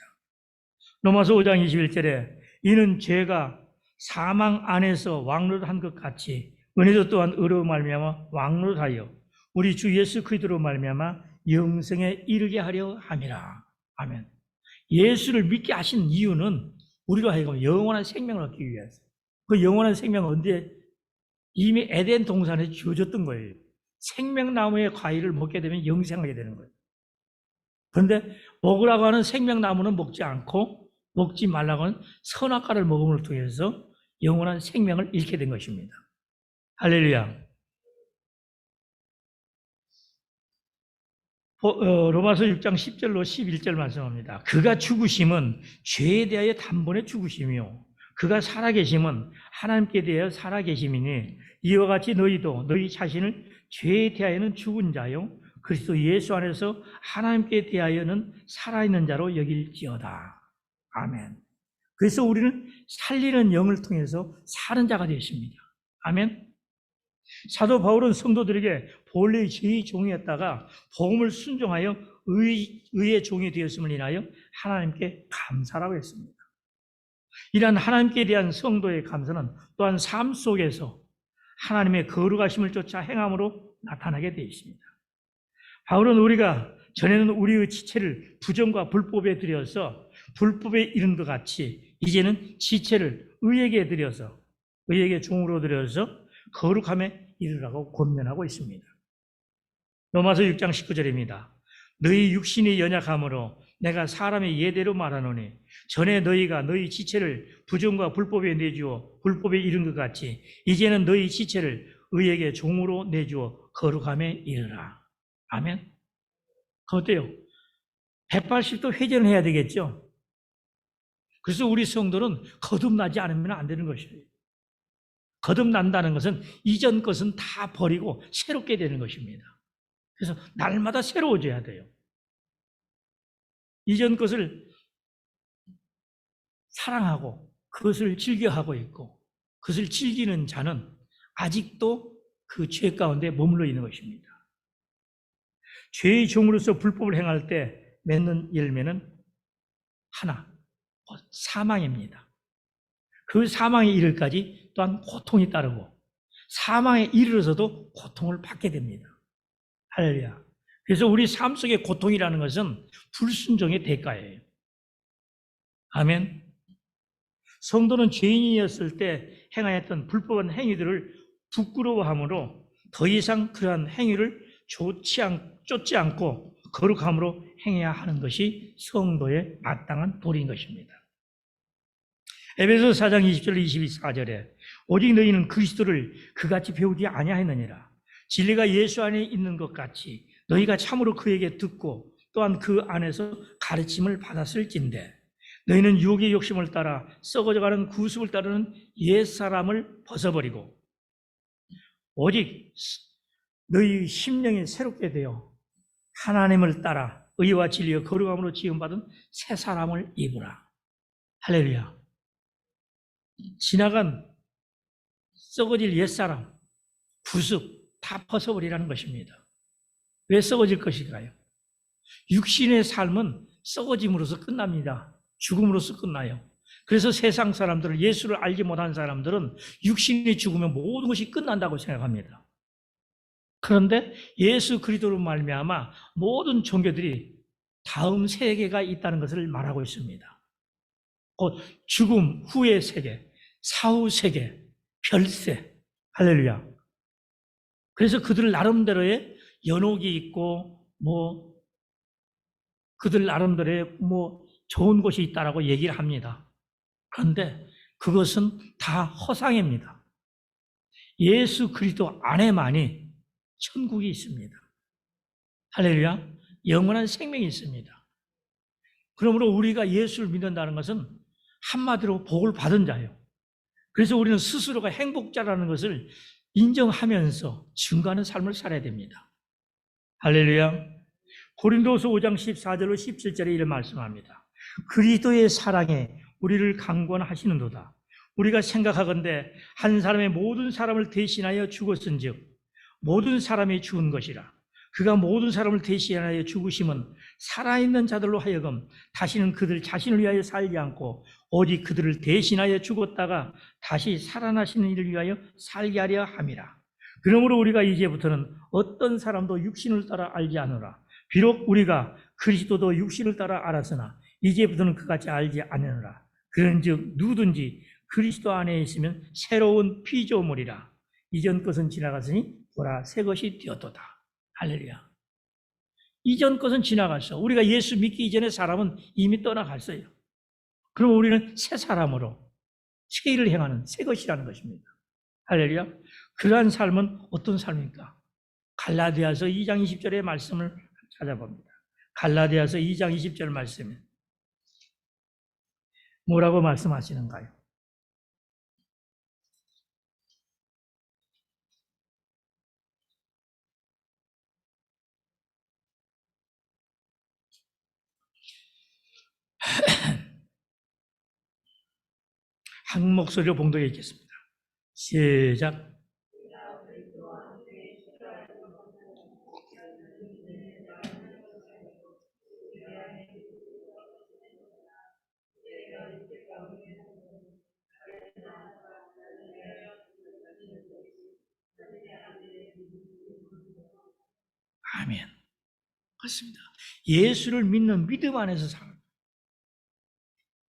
로마서 5장 21절에 이는 죄가 사망 안에서 왕노릇한 것 같이 은혜도 또한 의로 말미암아 왕노릇하여 우리 주 예수 그리스도로 말미암아 영생에 이르게 하려 함이라. 아멘. 예수를 믿게 하신 이유는 우리로 하여금 영원한 생명을 얻기 위해서. 그 영원한 생명은 언제? 이미 에덴 동산에 주어졌던 거예요. 생명나무의 과일을 먹게 되면 영생하게 되는 거예요. 그런데 먹으라고 하는 생명나무는 먹지 않고 먹지 말라고 하는 선악과를 먹음을 통해서 영원한 생명을 잃게 된 것입니다. 할렐루야. 로마서 6장 10절로 11절 말씀합니다. 그가 죽으심은 죄에 대하여 단번에 죽으심이요 그가 살아계심은 하나님께 대하여 살아계심이니 이와 같이 너희도 너희 자신을 죄에 대하여는 죽은 자요 그리스도 예수 안에서 하나님께 대하여는 살아있는 자로 여길지어다. 아멘. 그래서 우리는 살리는 영을 통해서 사는 자가 되었습니다. 아멘. 사도 바울은 성도들에게 본래 죄의 종이었다가 복음을 순종하여 의의 종이 되었음을 인하여 하나님께 감사라고 했습니다. 이러한 하나님께 대한 성도의 감사는 또한 삶 속에서 하나님의 거룩하심을 쫓아 행함으로 나타나게 되어 있습니다. 바울은 우리가 전에는 우리의 지체를 부정과 불법에 드려서 불법에 이른 것 같이 이제는 지체를 의에게 드려서 의에게 종으로 드려서 거룩함에 이르라고 권면하고 있습니다. 로마서 6장 19절입니다. 너희 육신이 연약함으로 내가 사람의 예대로 말하노니 전에 너희가 너희 지체를 부정과 불법에 내주어 불법에 이른 것 같이 이제는 너희 지체를 의에게 종으로 내주어 거룩함에 이르라. 아멘. 어때요? 180도 회전을 해야 되겠죠? 그래서 우리 성도는 거듭나지 않으면 안 되는 것이에요. 거듭난다는 것은 이전 것은 다 버리고 새롭게 되는 것입니다. 그래서 날마다 새로워져야 돼요. 이전 것을 사랑하고 그것을 즐겨하고 있고 그것을 즐기는 자는 아직도 그 죄 가운데 머물러 있는 것입니다. 죄의 종으로서 불법을 행할 때 맺는 열매는 하나, 사망입니다. 그 사망에 이르기까지 또한 고통이 따르고 사망에 이르러서도 고통을 받게 됩니다. 할렐루야. 그래서 우리 삶 속의 고통이라는 것은 불순종의 대가예요. 아멘. 성도는 죄인이었을 때 행하였던 불법한 행위들을 부끄러워함으로 더 이상 그러한 행위를 쫓지 않고 거룩함으로 행해야 하는 것이 성도의 마땅한 도리인 것입니다. 에베소 4장 20절 24절에 오직 너희는 그리스도를 그같이 배우지 아니하였느니라. 진리가 예수 안에 있는 것 같이 너희가 참으로 그에게 듣고 또한 그 안에서 가르침을 받았을진데 너희는 유혹의 욕심을 따라 썩어져가는 구습을 따르는 옛사람을 벗어버리고 오직 너희 심령이 새롭게 되어 하나님을 따라 의와 진리와 거룩함으로 지음받은 새 사람을 입으라. 할렐루야. 지나간 썩어질 옛사람, 구습 다 벗어버리라는 것입니다. 왜 썩어질 것일까요? 육신의 삶은 썩어짐으로써 끝납니다. 죽음으로써 끝나요. 그래서 세상 사람들은 예수를 알지 못한 사람들은 육신이 죽으면 모든 것이 끝난다고 생각합니다. 그런데 예수 그리스도로 말미암아 모든 종교들이 다음 세계가 있다는 것을 말하고 있습니다. 곧 죽음 후의 세계, 사후 세계, 별세. 할렐루야. 그래서 그들 나름대로의 연옥이 있고 그들 나름대로의 좋은 곳이 있다라고 얘기를 합니다. 그런데 그것은 다 허상입니다. 예수 그리스도 안에만이 천국이 있습니다. 할렐루야. 영원한 생명이 있습니다. 그러므로 우리가 예수를 믿는다는 것은 한마디로 복을 받은 자예요. 그래서 우리는 스스로가 행복자라는 것을 인정하면서 증거하는 삶을 살아야 됩니다. 할렐루야. 고린도서 5장 14절로 17절에 이런 말씀합니다. 그리스도의 사랑에 우리를 강권하시는도다. 우리가 생각하건대 한 사람의 모든 사람을 대신하여 죽었은즉 모든 사람이 죽은 것이라. 그가 모든 사람을 대신하여 죽으심은 살아있는 자들로 하여금 다시는 그들 자신을 위하여 살지 않고 오직 그들을 대신하여 죽었다가 다시 살아나시는 이를 위하여 살게 하려 함이라. 그러므로 우리가 이제부터는 어떤 사람도 육신을 따라 알지 않으라. 비록 우리가 그리스도도 육신을 따라 알았으나 이제부터는 그같이 알지 않으라. 그런즉 누구든지 그리스도 안에 있으면 새로운 피조물이라. 이전 것은 지나갔으니 보라 새 것이 되었도다. 할렐루야. 이전 것은 지나갔어. 우리가 예수 믿기 이전의 사람은 이미 떠나갔어요. 그럼 우리는 새 사람으로 새 일을 행하는 새 것이라는 것입니다. 할렐루야. 그러한 삶은 어떤 삶입니까? 갈라디아서 2장 20절의 말씀을 찾아봅니다. 갈라디아서 2장 20절 말씀에 뭐라고 말씀하시는가요? 한 목소리로 봉독해 있겠습니다. 시작. 아멘. 그렇습니다. 예수를 믿는 믿음 안에서 살아요.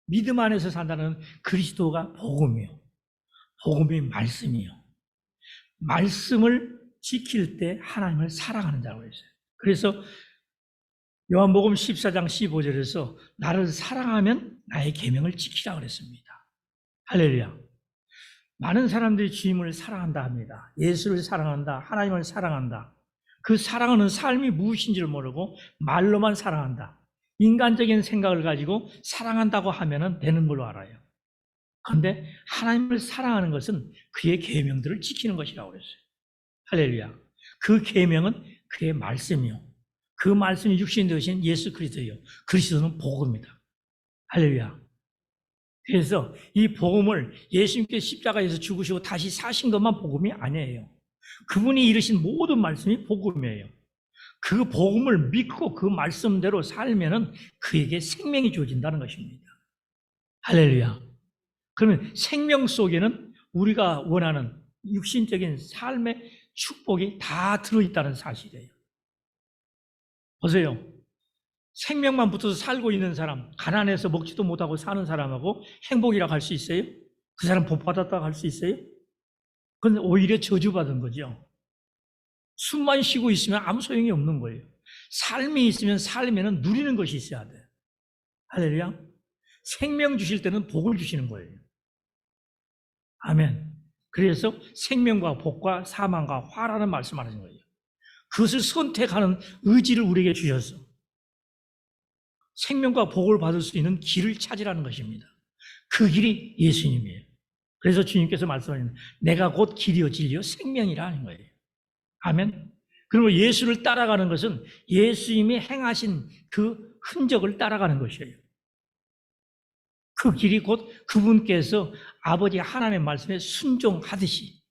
믿음 안에서 산다는 그리스도가 복음이요. 복음이 말씀이요. 말씀을 지킬 때 하나님을 사랑하는 자라고 했어요. 그래서 요한복음 14장 15절에서 나를 사랑하면 나의 계명을 지키라 그랬습니다. 할렐루야. 많은 사람들이 주님을 사랑한다 합니다. 예수를 사랑한다. 하나님을 사랑한다. 그 사랑하는 삶이 무엇인지를 모르고 말로만 사랑한다. 인간적인 생각을 가지고 사랑한다고 하면 되는 걸로 알아요. 그런데 하나님을 사랑하는 것은 그의 계명들을 지키는 것이라고 그랬어요. 할렐루야. 그 계명은 그의 말씀이요. 그 말씀이 육신이 되신 예수 그리스도예요. 그리스도는 복음입니다. 할렐루야. 그래서 이 복음을 예수님께서 십자가에서 죽으시고 다시 사신 것만 복음이 아니에요. 그분이 이루신 모든 말씀이 복음이에요. 그 복음을 믿고 그 말씀대로 살면은 그에게 생명이 주어진다는 것입니다. 할렐루야. 그러면 생명 속에는 우리가 원하는 육신적인 삶의 축복이 다 들어있다는 사실이에요. 보세요. 생명만 붙어서 살고 있는 사람, 가난해서 먹지도 못하고 사는 사람하고 행복이라고 할 수 있어요? 그 사람 복 받았다고 할 수 있어요? 그건 오히려 저주받은 거죠. 숨만 쉬고 있으면 아무 소용이 없는 거예요. 삶이 있으면 살면은 누리는 것이 있어야 돼. 할렐루야. 생명 주실 때는 복을 주시는 거예요. 아멘. 그래서 생명과 복과 사망과 화라는 말씀을 하신 거예요. 그것을 선택하는 의지를 우리에게 주셔서 생명과 복을 받을 수 있는 길을 찾으라는 것입니다. 그 길이 예수님이에요. 그래서 주님께서 말씀하시는 내가 곧 길이요 진리요 생명이라 하는 거예요. 아멘. 그리고 예수를 따라가는 것은 예수님이 행하신 그 흔적을 따라가는 것이에요. 그 길이 곧 그분께서 아버지 하나님의 말씀에 순종하듯이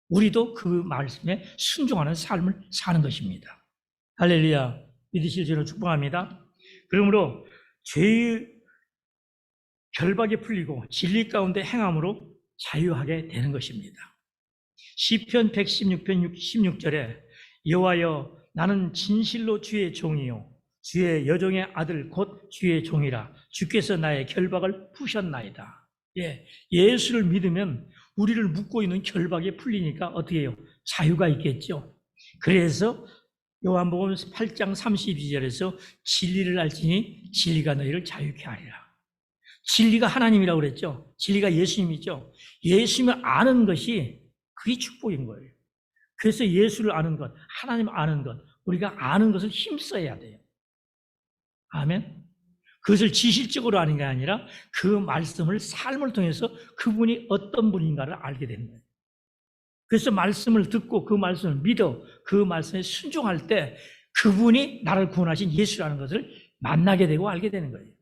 우리도 그 말씀에 순종하는 삶을 사는 것입니다. 할렐루야. 믿으실 줄로 축복합니다. 그러므로 죄의 결박이 풀리고 진리 가운데 행함으로 자유하게 되는 것입니다. 시편 116편 16절에 여호와여 나는 진실로 주의 종이요 주의 여종의 아들 곧 주의 종이라 주께서 나의 결박을 푸셨나이다. 예수를 믿으면 우리를 묶고 있는 결박이 풀리니까 어떻게 해요? 자유가 있겠죠. 그래서 요한복음 8장 32절에서 진리를 알지니 진리가 너희를 자유케 하리라. 진리가 하나님이라고 그랬죠. 진리가 예수님이죠. 예수님을 아는 것이 그게 축복인 거예요. 그래서 예수를 아는 것, 하나님 아는 것, 우리가 아는 것을 힘써야 돼요. 아멘. 그것을 지식적으로 아는 게 아니라 그 말씀을 삶을 통해서 그분이 어떤 분인가를 알게 되는 거예요. 그래서 말씀을 듣고 그 말씀을 믿어 그 말씀에 순종할 때 그분이 나를 구원하신 예수라는 것을 만나게 되고 알게 되는 거예요.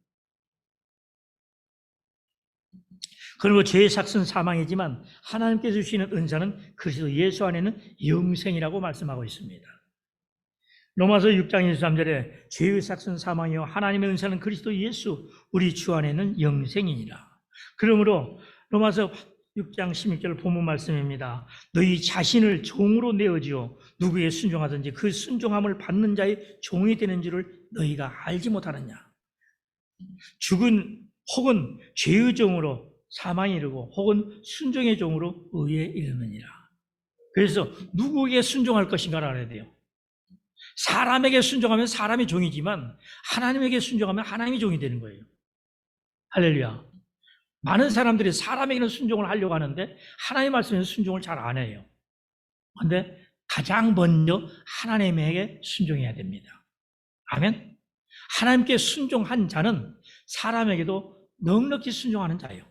그리고 죄의 삭은 사망이지만 하나님께서 주시는 은사는 그리스도 예수 안에는 영생이라고 말씀하고 있습니다. 로마서 6장 23절에 죄의 삭은 사망이요 하나님의 은사는 그리스도 예수 우리 주 안에는 영생이니라. 그러므로 로마서 6장 16절 본문 말씀입니다. 너희 자신을 종으로 내어지어 누구에 순종하든지 그 순종함을 받는 자의 종이 되는 줄을 너희가 알지 못하느냐. 죽은 혹은 죄의 종으로 사망에 이르고 혹은 순종의 종으로 의에 이르느니라. 그래서 누구에게 순종할 것인가를 알아야 돼요. 사람에게 순종하면 사람이 종이지만 하나님에게 순종하면 하나님이 종이 되는 거예요. 할렐루야. 많은 사람들이 사람에게는 순종을 하려고 하는데 하나님 말씀에서 순종을 잘 안 해요. 그런데 가장 먼저 하나님에게 순종해야 됩니다. 아멘. 하나님께 순종한 자는 사람에게도 넉넉히 순종하는 자예요.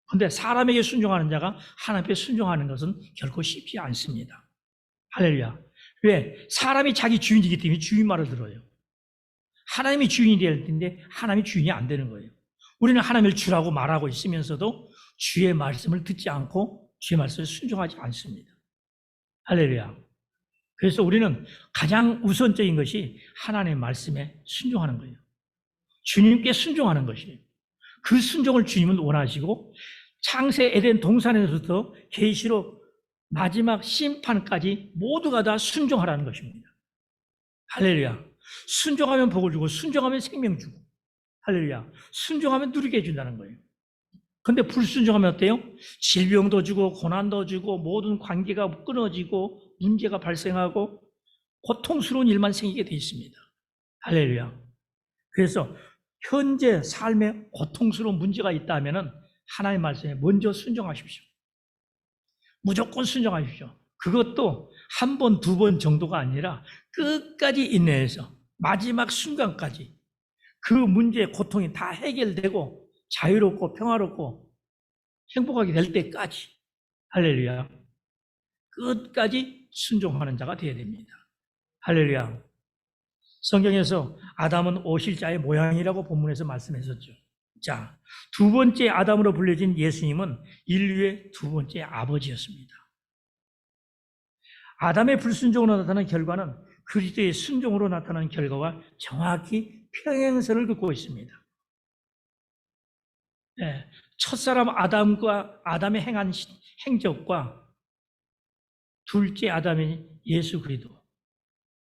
그런데 사람에게 순종하는 자가 하나님께 순종하는 것은 결코 쉽지 않습니다. 할렐루야. 왜? 사람이 자기 주인이기 때문에 주인 말을 들어요. 하나님이 주인이 될 텐데 하나님이 주인이 안 되는 거예요. 우리는 하나님을 주라고 말하고 있으면서도 주의 말씀을 듣지 않고 주의 말씀을 순종하지 않습니다. 할렐루야. 그래서 우리는 가장 우선적인 것이 하나님의 말씀에 순종하는 거예요. 주님께 순종하는 것이에요. 그 순종을 주님은 원하시고 창세 에덴 동산에서부터 계시록 마지막 심판까지 모두가 다 순종하라는 것입니다. 할렐루야. 순종하면 복을 주고 순종하면 생명 주고, 할렐루야. 순종하면 누리게 해준다는 거예요. 근데 불순종하면 어때요? 질병도 주고 고난도 주고 모든 관계가 끊어지고 문제가 발생하고 고통스러운 일만 생기게 돼 있습니다. 할렐루야. 그래서 현재 삶에 고통스러운 문제가 있다면 하나님 말씀에 먼저 순종하십시오. 무조건 순종하십시오. 그것도 한 번, 두 번 정도가 아니라 끝까지 인내해서 마지막 순간까지 그 문제의 고통이 다 해결되고 자유롭고 평화롭고 행복하게 될 때까지, 할렐루야, 끝까지 순종하는 자가 되어야 됩니다. 할렐루야. 성경에서 아담은 오실자의 모양이라고 본문에서 말씀했었죠. 자, 두 번째 아담으로 불려진 예수님은 인류의 두 번째 아버지였습니다. 아담의 불순종으로 나타난 결과는 그리스도의 순종으로 나타난 결과와 정확히 평행선을 긋고 있습니다. 네, 첫사람 아담의 행한 행적과 둘째 아담인 예수 그리스도,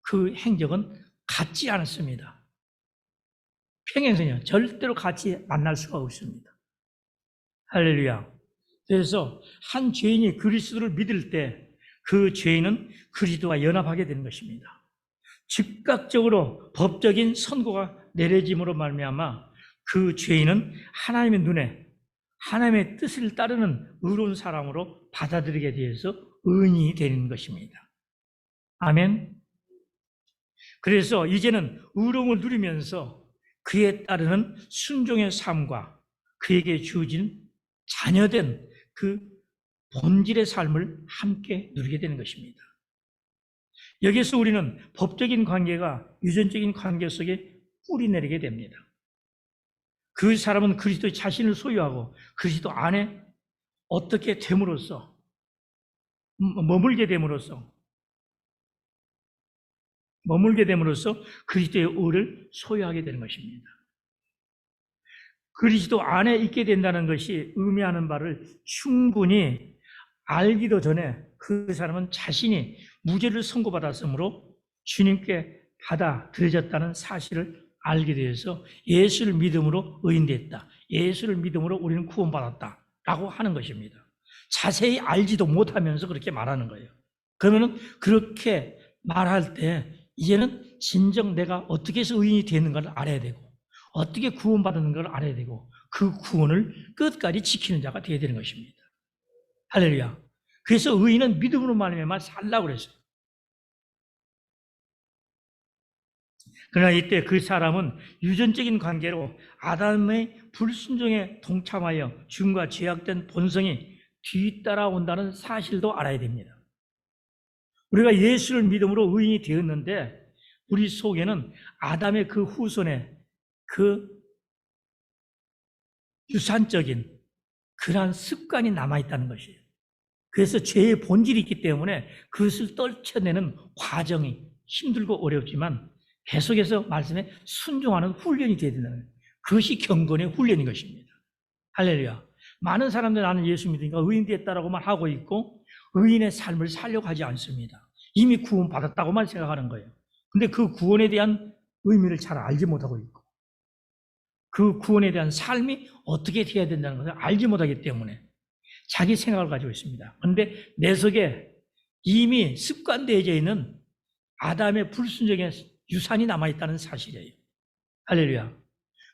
그 행적은 같지 않습니다. 평행선이요. 절대로 같이 만날 수가 없습니다. 할렐루야. 그래서 한 죄인이 그리스도를 믿을 때 그 죄인은 그리스도와 연합하게 되는 것입니다. 즉각적으로 법적인 선고가 내려짐으로 말미암아 그 죄인은 하나님의 눈에 하나님의 뜻을 따르는 의로운 사람으로 받아들이게 되어서 의인이 되는 것입니다. 아멘. 그래서 이제는 의로움을 누리면서 그에 따르는 순종의 삶과 그에게 주어진 자녀된 그 본질의 삶을 함께 누리게 되는 것입니다. 여기서 우리는 법적인 관계가 유전적인 관계 속에 뿌리 내리게 됩니다. 그 사람은 그리스도의 자신을 소유하고 그리스도 안에 어떻게 됨으로써, 머물게 됨으로써 그리스도의 의를 소유하게 되는 것입니다. 그리스도 안에 있게 된다는 것이 의미하는 바를 충분히 알기도 전에 그 사람은 자신이 무죄를 선고받았으므로 주님께 받아들여졌다는 사실을 알게 되어서 예수를 믿음으로 의인됐다. 예수를 믿음으로 우리는 구원받았다라고 하는 것입니다. 자세히 알지도 못하면서 그렇게 말하는 거예요. 그러면 그렇게 말할 때 이제는 진정 내가 어떻게 해서 의인이 되는가를 알아야 되고 어떻게 구원받는 걸 알아야 되고 그 구원을 끝까지 지키는 자가 되어야 되는 것입니다. 할렐루야. 그래서 의인은 믿음으로 말미암아 살라고 그랬어요. 그러나 이때 그 사람은 유전적인 관계로 아담의 불순종에 동참하여 죽음과 죄악된 본성이 뒤따라온다는 사실도 알아야 됩니다. 우리가 예수를 믿음으로 의인이 되었는데 우리 속에는 아담의 그 후손의 그 유산적인 그러한 습관이 남아있다는 것이에요. 그래서 죄의 본질이 있기 때문에 그것을 떨쳐내는 과정이 힘들고 어렵지만 계속해서 말씀에 순종하는 훈련이 되어야 된다는 거예요. 그것이 경건의 훈련인 것입니다. 할렐루야. 많은 사람들이 나는 예수 믿으니까 의인 됐다라고만 하고 있고 의인의 삶을 살려고 하지 않습니다. 이미 구원받았다고만 생각하는 거예요. 근데 그 구원에 대한 의미를 잘 알지 못하고 있고 그 구원에 대한 삶이 어떻게 되어야 된다는 것을 알지 못하기 때문에 자기 생각을 가지고 있습니다. 그런데 내 속에 이미 습관되어져 있는 아담의 불순종의 유산이 남아있다는 사실이에요. 할렐루야.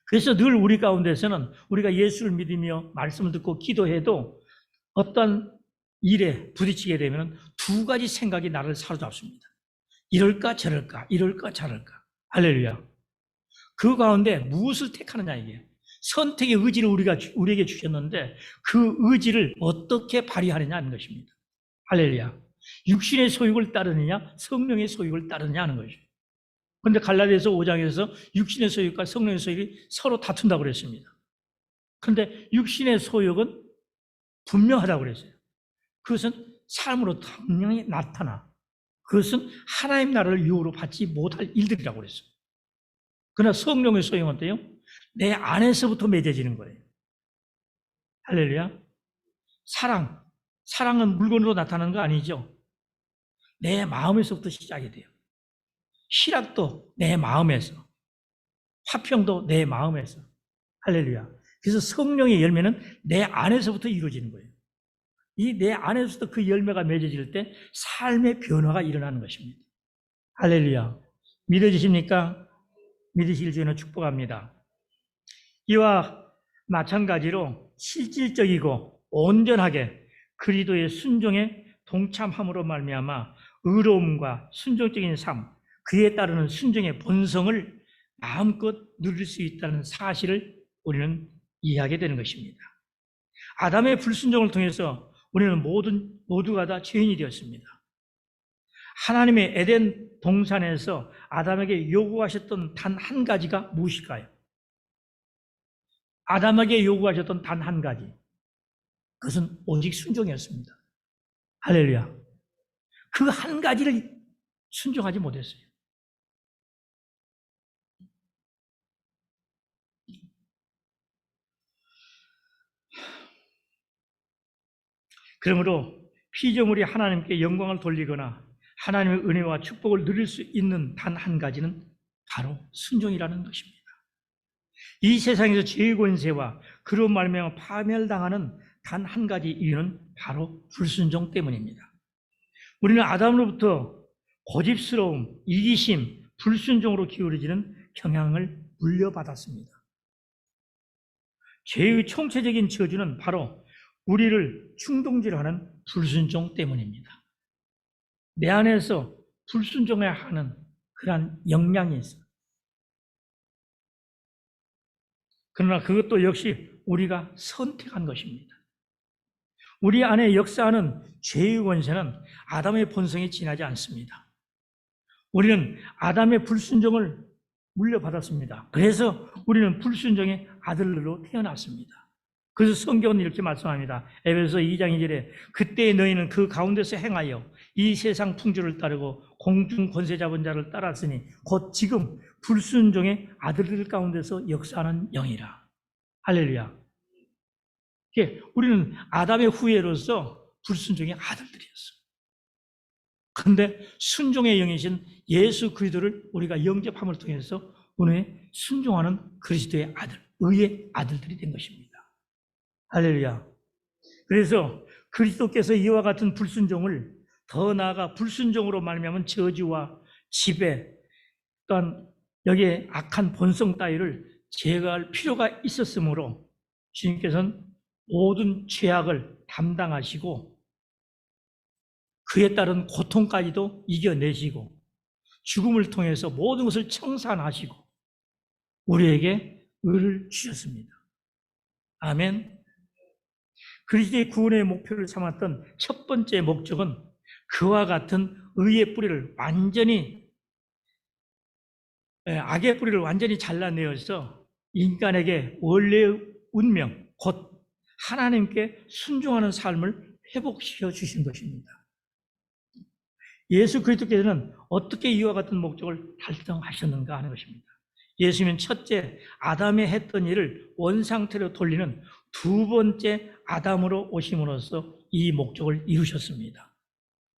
그래서 늘 우리 가운데서는 우리가 예수를 믿으며 말씀을 듣고 기도해도 어떤 일에 부딪히게 되면 두 가지 생각이 나를 사로잡습니다. 이럴까 저럴까, 이럴까 저럴까. 할렐루야. 그 가운데 무엇을 택하느냐 이게. 선택의 의지를 우리에게 주셨는데 그 의지를 어떻게 발휘하느냐 하는 것입니다. 할렐루야. 육신의 소욕을 따르느냐 성령의 소욕을 따르느냐 하는 것이죠. 그런데 갈라디아서 5장에서 육신의 소욕과 성령의 소욕이 서로 다툰다고 그랬습니다. 그런데 육신의 소욕은 분명하다고 그랬어요. 그것은 삶으로 분명히 나타나. 그것은 하나님 나라를 유혹으로 받지 못할 일들이라고 그랬어요. 그러나 성령의 소욕은 어때요? 내 안에서부터 맺어지는 거예요. 할렐루야. 사랑은 물건으로 나타나는 거 아니죠. 내 마음에서부터 시작이 돼요. 희락도 내 마음에서, 화평도 내 마음에서. 할렐루야. 그래서 성령의 열매는 내 안에서부터 이루어지는 거예요. 이 내 안에서부터 그 열매가 맺어질 때 삶의 변화가 일어나는 것입니다. 할렐루야. 믿어지십니까? 믿으실 주는 축복합니다. 이와 마찬가지로 실질적이고 온전하게 그리스도의 순종에 동참함으로 말미암아 의로움과 순종적인 삶, 그에 따르는 순종의 본성을 마음껏 누릴 수 있다는 사실을 우리는 이해하게 되는 것입니다. 아담의 불순종을 통해서 우리는 모두가 다 죄인이 되었습니다. 하나님의 에덴 동산에서 아담에게 요구하셨던 단 한 가지가 무엇일까요? 아담에게 요구하셨던 단 한 가지. 그것은 오직 순종이었습니다. 할렐루야. 그 한 가지를 순종하지 못했어요. 그러므로 피조물이 하나님께 영광을 돌리거나 하나님의 은혜와 축복을 누릴 수 있는 단 한 가지는 바로 순종이라는 것입니다. 이 세상에서 죄의 권세와 그로 말미암아 파멸당하는 단 한 가지 이유는 바로 불순종 때문입니다. 우리는 아담으로부터 고집스러움, 이기심, 불순종으로 기울어지는 경향을 물려받았습니다. 죄의 총체적인 저주는 바로 우리를 충동질하는 불순종 때문입니다. 내 안에서 불순종해야 하는 그러한 역량이 있어요. 그러나 그것도 역시 우리가 선택한 것입니다. 우리 안에 역사하는 죄의 권세는 아담의 본성에 지나지 않습니다. 우리는 아담의 불순종을 물려받았습니다. 그래서 우리는 불순종의 아들로 태어났습니다. 그래서 성경은 이렇게 말씀합니다. 에베소 2장 2절에 그때 너희는 그 가운데서 행하여 이 세상 풍조를 따르고 공중 권세 잡은 자를 따랐으니 곧 지금 불순종의 아들들 가운데서 역사하는 영이라. 할렐루야. 우리는 아담의 후예로서 불순종의 아들들이었어요. 그런데 순종의 영이신 예수 그리스도를 우리가 영접함을 통해서 오늘 순종하는 그리스도의 아들, 의의 아들들이 된 것입니다. 할렐루야. 그래서 그리스도께서 이와 같은 불순종을 더 나아가 불순종으로 말미암은 저주와 지배, 또한 여기에 악한 본성 따위를 제거할 필요가 있었으므로 주님께서는 모든 죄악을 담당하시고 그에 따른 고통까지도 이겨내시고 죽음을 통해서 모든 것을 청산하시고 우리에게 의를 주셨습니다. 아멘. 그리스도의 구원의 목표를 삼았던 첫 번째 목적은 그와 같은 의의 뿌리를 완전히, 악의 뿌리를 완전히 잘라내어서 인간에게 원래의 운명, 곧 하나님께 순종하는 삶을 회복시켜 주신 것입니다. 예수 그리스도께서는 어떻게 이와 같은 목적을 달성하셨는가 하는 것입니다. 예수님은 첫째 아담이 했던 일을 원상태로 돌리는 두 번째 아담으로 오심으로써 이 목적을 이루셨습니다.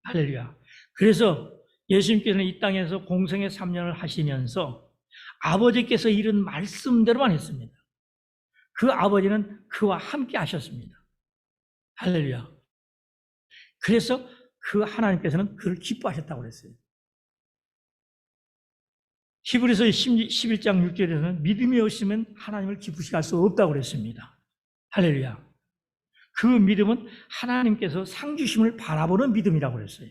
할렐루야. 그래서 예수님께서는 이 땅에서 공생의 3년을 하시면서 아버지께서 이른 말씀대로만 했습니다. 그 아버지는 그와 함께 하셨습니다. 할렐루야. 그래서 그 하나님께서는 그를 기뻐하셨다고 그랬어요. 히브리서 11장 6절에서는 믿음이 없으면 하나님을 기쁘시게 할 수 없다고 그랬습니다. 할렐루야. 그 믿음은 하나님께서 상 주심을 바라보는 믿음이라고 그랬어요.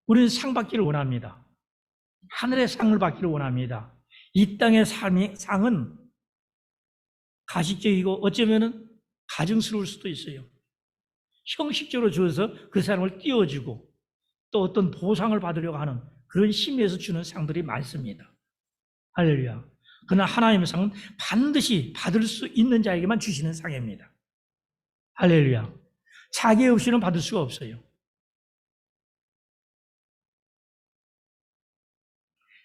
우리는 상 받기를 원합니다. 하늘의 상을 받기를 원합니다. 이 땅의 상은 가식적이고 어쩌면 가증스러울 수도 있어요. 형식적으로 주어서 그 사람을 띄워주고 또 어떤 보상을 받으려고 하는 그런 심리에서 주는 상들이 많습니다. 할렐루야. 그러나 하나님의 상은 반드시 받을 수 있는 자에게만 주시는 상입니다. 할렐루야. 자기 없이는 받을 수가 없어요.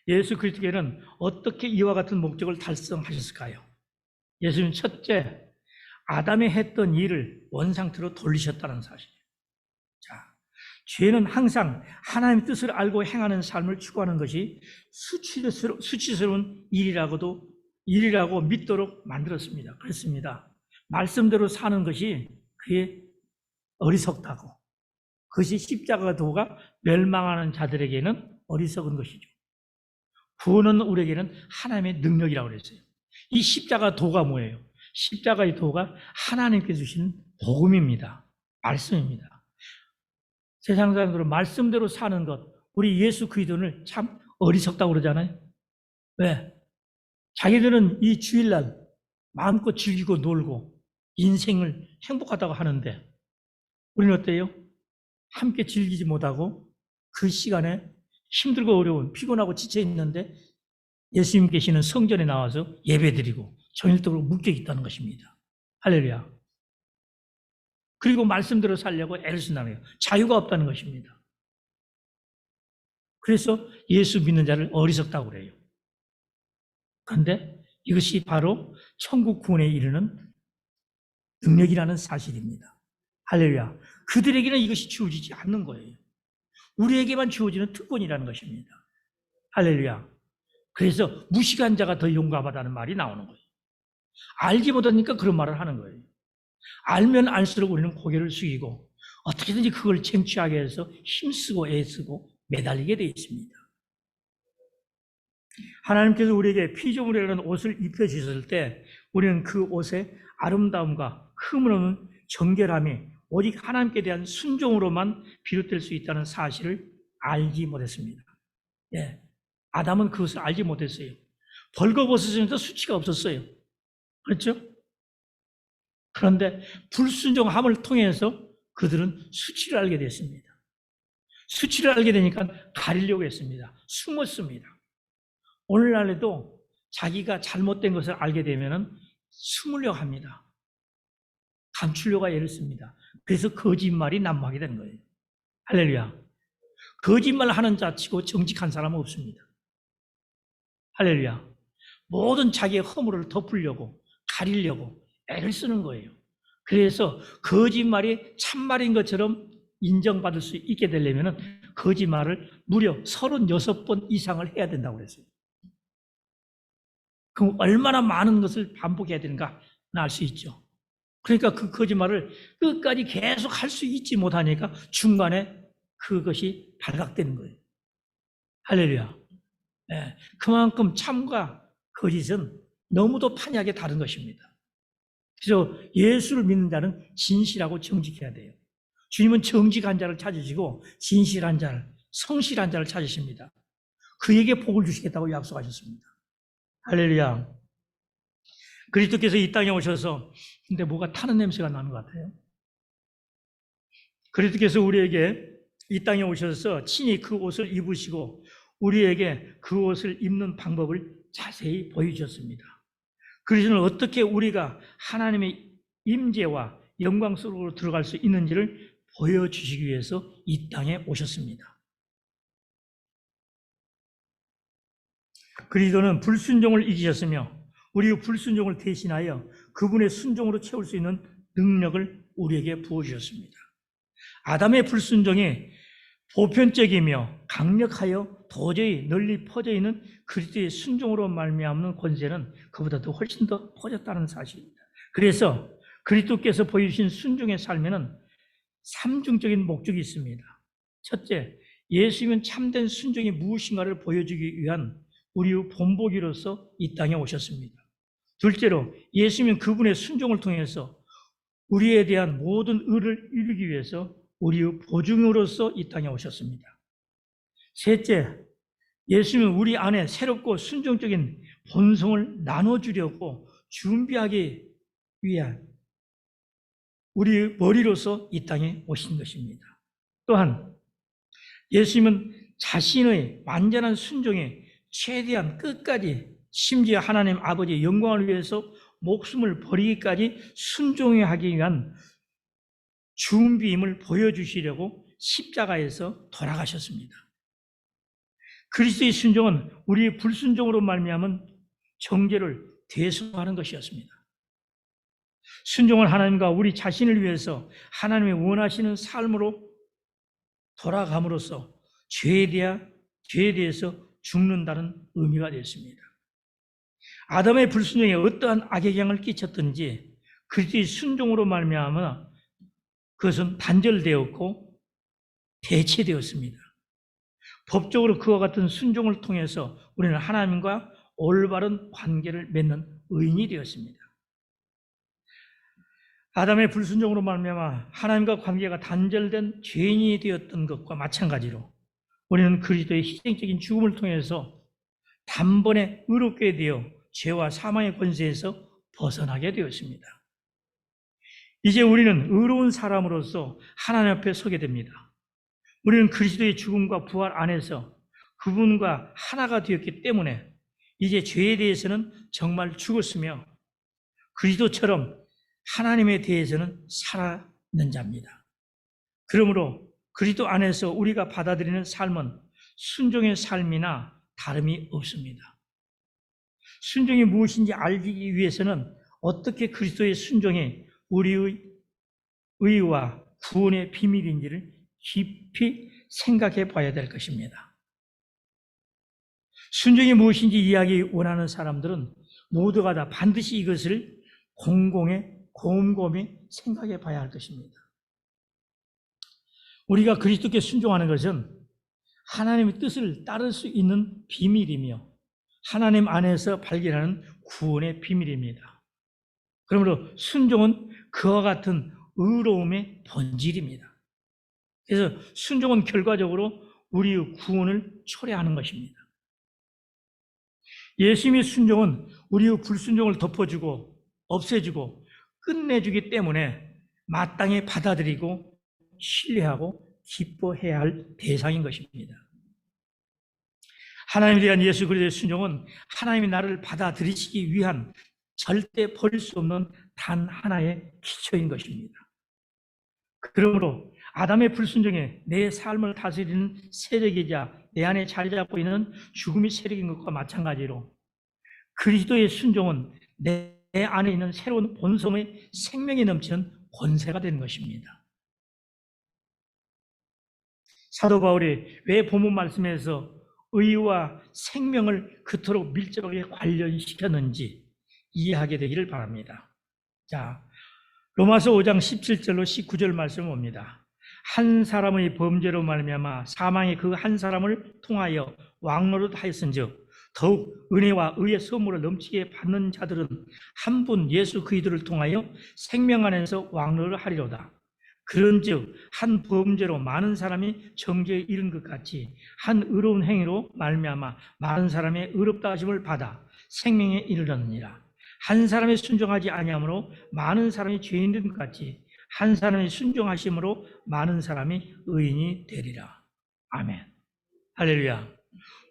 예수 그리스도께서는 어떻게 이와 같은 목적을 달성하셨을까요? 예수님은 첫째, 아담이 했던 일을 원상태로 돌리셨다는 사실이에요. 자, 죄는 항상 하나님의 뜻을 알고 행하는 삶을 추구하는 것이 수치스러운 일이라고 믿도록 만들었습니다. 그렇습니다. 말씀대로 사는 것이 그의 어리석다고, 그것이 십자가 도가 멸망하는 자들에게는 어리석은 것이죠. 구원은 우리에게는 하나님의 능력이라고 그랬어요. 이 십자가 도가 뭐예요? 십자가의 도가 하나님께 주신 복음입니다. 말씀입니다. 세상 사람들은 말씀대로 사는 것, 우리 예수 그리스도를 참 어리석다고 그러잖아요. 왜? 자기들은 이 주일날 마음껏 즐기고 놀고 인생을 행복하다고 하는데 우리는 어때요? 함께 즐기지 못하고 그 시간에 힘들고 어려운, 피곤하고 지쳐 있는데 예수님 계시는 성전에 나와서 예배드리고 정일적으로 묶여 있다는 것입니다. 할렐루야. 그리고 말씀대로 살려고 애를 쓴다는 거예요. 자유가 없다는 것입니다. 그래서 예수 믿는 자를 어리석다고 그래요. 그런데 이것이 바로 천국 구원에 이르는 능력이라는 사실입니다. 할렐루야. 그들에게는 이것이 주어지지 않는 거예요. 우리에게만 주어지는 특권이라는 것입니다. 할렐루야. 그래서 무식한 자가 더 용감하다는 말이 나오는 거예요. 알지 못하니까 그런 말을 하는 거예요. 알면 알수록 우리는 고개를 숙이고 어떻게든지 그걸 쟁취하게 해서 힘쓰고 애쓰고 매달리게 되어 있습니다. 하나님께서 우리에게 피조물이라는 옷을 입혀주셨을 때 우리는 그 옷의 아름다움과 흠을 없는 정결함이 오직 하나님께 대한 순종으로만 비롯될 수 있다는 사실을 알지 못했습니다. 예, 아담은 그것을 알지 못했어요. 벌거벗으면서 수치가 없었어요. 그렇죠? 그런데 불순종함을 통해서 그들은 수치를 알게 됐습니다. 수치를 알게 되니까 가리려고 했습니다. 숨었습니다. 오늘날에도 자기가 잘못된 것을 알게 되면 숨으려고 합니다. 감추려고 애를 씁니다. 그래서 거짓말이 난무하게 되는 거예요. 할렐루야. 거짓말 하는 자치고 정직한 사람은 없습니다. 할렐루야. 모든 자기의 허물을 덮으려고 가리려고 애를 쓰는 거예요. 그래서 거짓말이 참말인 것처럼 인정받을 수 있게 되려면 거짓말을 무려 36번 이상을 해야 된다고 그랬어요. 그럼 얼마나 많은 것을 반복해야 되는가 알 수 있죠. 그러니까 그 거짓말을 끝까지 계속 할 수 있지 못하니까 중간에 그것이 발각되는 거예요. 할렐루야. 네, 그만큼 참과 거짓은 너무도 판이하게 다른 것입니다. 그래서 예수를 믿는 자는 진실하고 정직해야 돼요. 주님은 정직한 자를 찾으시고 진실한 자를, 성실한 자를 찾으십니다. 그에게 복을 주시겠다고 약속하셨습니다. 할렐루야. 그리스도께서 이 땅에 오셔서 근데 뭐가 타는 냄새가 나는 것 같아요. 그리스도께서 우리에게 이 땅에 오셔서 친히 그 옷을 입으시고 우리에게 그 옷을 입는 방법을 자세히 보여주셨습니다. 그리스도는 어떻게 우리가 하나님의 임재와 영광 속으로 들어갈 수 있는지를 보여주시기 위해서 이 땅에 오셨습니다. 그리스도는 불순종을 이기셨으며 우리의 불순종을 대신하여 그분의 순종으로 채울 수 있는 능력을 우리에게 부어주셨습니다. 아담의 불순종이 보편적이며 강력하여 도저히 널리 퍼져 있는 그리스도의 순종으로 말미암는 권세는 그보다도 훨씬 더 퍼졌다는 사실입니다. 그래서 그리스도께서 보여주신 순종의 삶에는 삼중적인 목적이 있습니다. 첫째, 예수님은 참된 순종이 무엇인가를 보여주기 위한 우리의 본보기로서 이 땅에 오셨습니다. 둘째로, 예수님은 그분의 순종을 통해서 우리에 대한 모든 의를 이루기 위해서 우리의 보증으로서 이 땅에 오셨습니다. 셋째, 예수님은 우리 안에 새롭고 순종적인 본성을 나눠주려고 준비하기 위한 우리의 머리로서 이 땅에 오신 것입니다. 또한 예수님은 자신의 완전한 순종에 최대한 끝까지, 심지어 하나님 아버지의 영광을 위해서 목숨을 버리기까지 순종하기 위한 준비임을 보여주시려고 십자가에서 돌아가셨습니다. 그리스도의 순종은 우리의 불순종으로 말미암은 정죄를 대속하는 것이었습니다. 순종은 하나님과 우리 자신을 위해서 하나님의 원하시는 삶으로 돌아감으로써 죄에 대해서 죽는다는 의미가 되었습니다. 아담의 불순종에 어떠한 악영향을 끼쳤든지 그리스도의 순종으로 말미암아 그것은 단절되었고 대체되었습니다. 법적으로 그와 같은 순종을 통해서 우리는 하나님과 올바른 관계를 맺는 의인이 되었습니다. 아담의 불순종으로 말미암아 하나님과 관계가 단절된 죄인이 되었던 것과 마찬가지로 우리는 그리스도의 희생적인 죽음을 통해서 단번에 의롭게 되어 죄와 사망의 권세에서 벗어나게 되었습니다. 이제 우리는 의로운 사람으로서 하나님 앞에 서게 됩니다. 우리는 그리스도의 죽음과 부활 안에서 그분과 하나가 되었기 때문에 이제 죄에 대해서는 정말 죽었으며 그리스도처럼 하나님에 대해서는 살아있는 자입니다. 그러므로 그리스도 안에서 우리가 받아들이는 삶은 순종의 삶이나 다름이 없습니다. 순종이 무엇인지 알기 위해서는 어떻게 그리스도의 순종이 우리의 의와 구원의 비밀인지를 깊이 생각해 봐야 될 것입니다. 순종이 무엇인지 이해하기 원하는 사람들은 모두가 다 반드시 이것을 곰곰이 생각해 봐야 할 것입니다. 우리가 그리스도께 순종하는 것은 하나님의 뜻을 따를 수 있는 비밀이며 하나님 안에서 발견하는 구원의 비밀입니다. 그러므로 순종은 그와 같은 의로움의 본질입니다. 그래서 순종은 결과적으로 우리의 구원을 초래하는 것입니다. 예수님의 순종은 우리의 불순종을 덮어주고 없애주고 끝내주기 때문에 마땅히 받아들이고 신뢰하고 기뻐해야 할 대상인 것입니다. 하나님에 대한 예수 그리스도의 순종은 하나님이 나를 받아들이시기 위한 절대 버릴 수 없는 단 하나의 기초인 것입니다. 그러므로 아담의 불순종에 내 삶을 다스리는 세력이자 내 안에 자리 잡고 있는 죽음의 세력인 것과 마찬가지로 그리스도의 순종은 내 안에 있는 새로운 본성의 생명이 넘치는 권세가 되는 것입니다. 사도 바울이 왜 본문 말씀에서 의와 생명을 그토록 밀접하게 관련시켰는지 이해하게 되기를 바랍니다. 자, 로마서 5장 17절로 19절 말씀 봅니다. 한 사람의 범죄로 말미암아 사망이 그 한 사람을 통하여 왕노릇하였은즉 더욱 은혜와 의의 선물을 넘치게 받는 자들은 한 분 예수 그리스도를 통하여 생명 안에서 왕노를 하리로다. 그런즉 한 범죄로 많은 사람이 정죄에 이른 것 같이 한 의로운 행위로 말미암아 많은 사람의 의롭다 하심을 받아 생명에 이르렀느니라. 한 사람이 순종하지 아니함으로 많은 사람이 죄인 된 것 같이 한 사람이 순종하심으로 많은 사람이 의인이 되리라. 아멘. 할렐루야.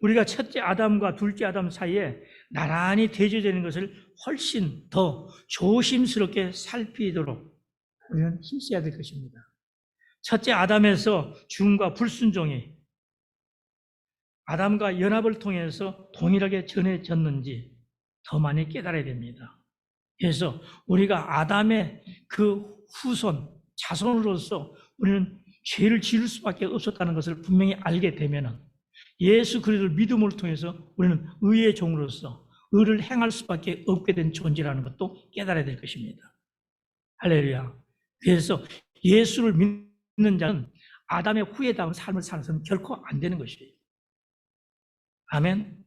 우리가 첫째 아담과 둘째 아담 사이에 나란히 대조되는 것을 훨씬 더 조심스럽게 살피도록 우리는 힘써야 될 것입니다. 첫째 아담에서 죽음과 불순종이 아담과 연합을 통해서 동일하게 전해졌는지 더 많이 깨달아야 됩니다. 그래서 우리가 아담의 그 후손, 자손으로서 우리는 죄를 지을 수밖에 없었다는 것을 분명히 알게 되면은 예수 그리스도를 믿음을 통해서 우리는 의의 종으로서 의를 행할 수밖에 없게 된 존재라는 것도 깨달아야 될 것입니다. 할렐루야. 그래서 예수를 믿는 자는 아담의 후예다운 삶을 살아서는 결코 안 되는 것이에요. 아멘.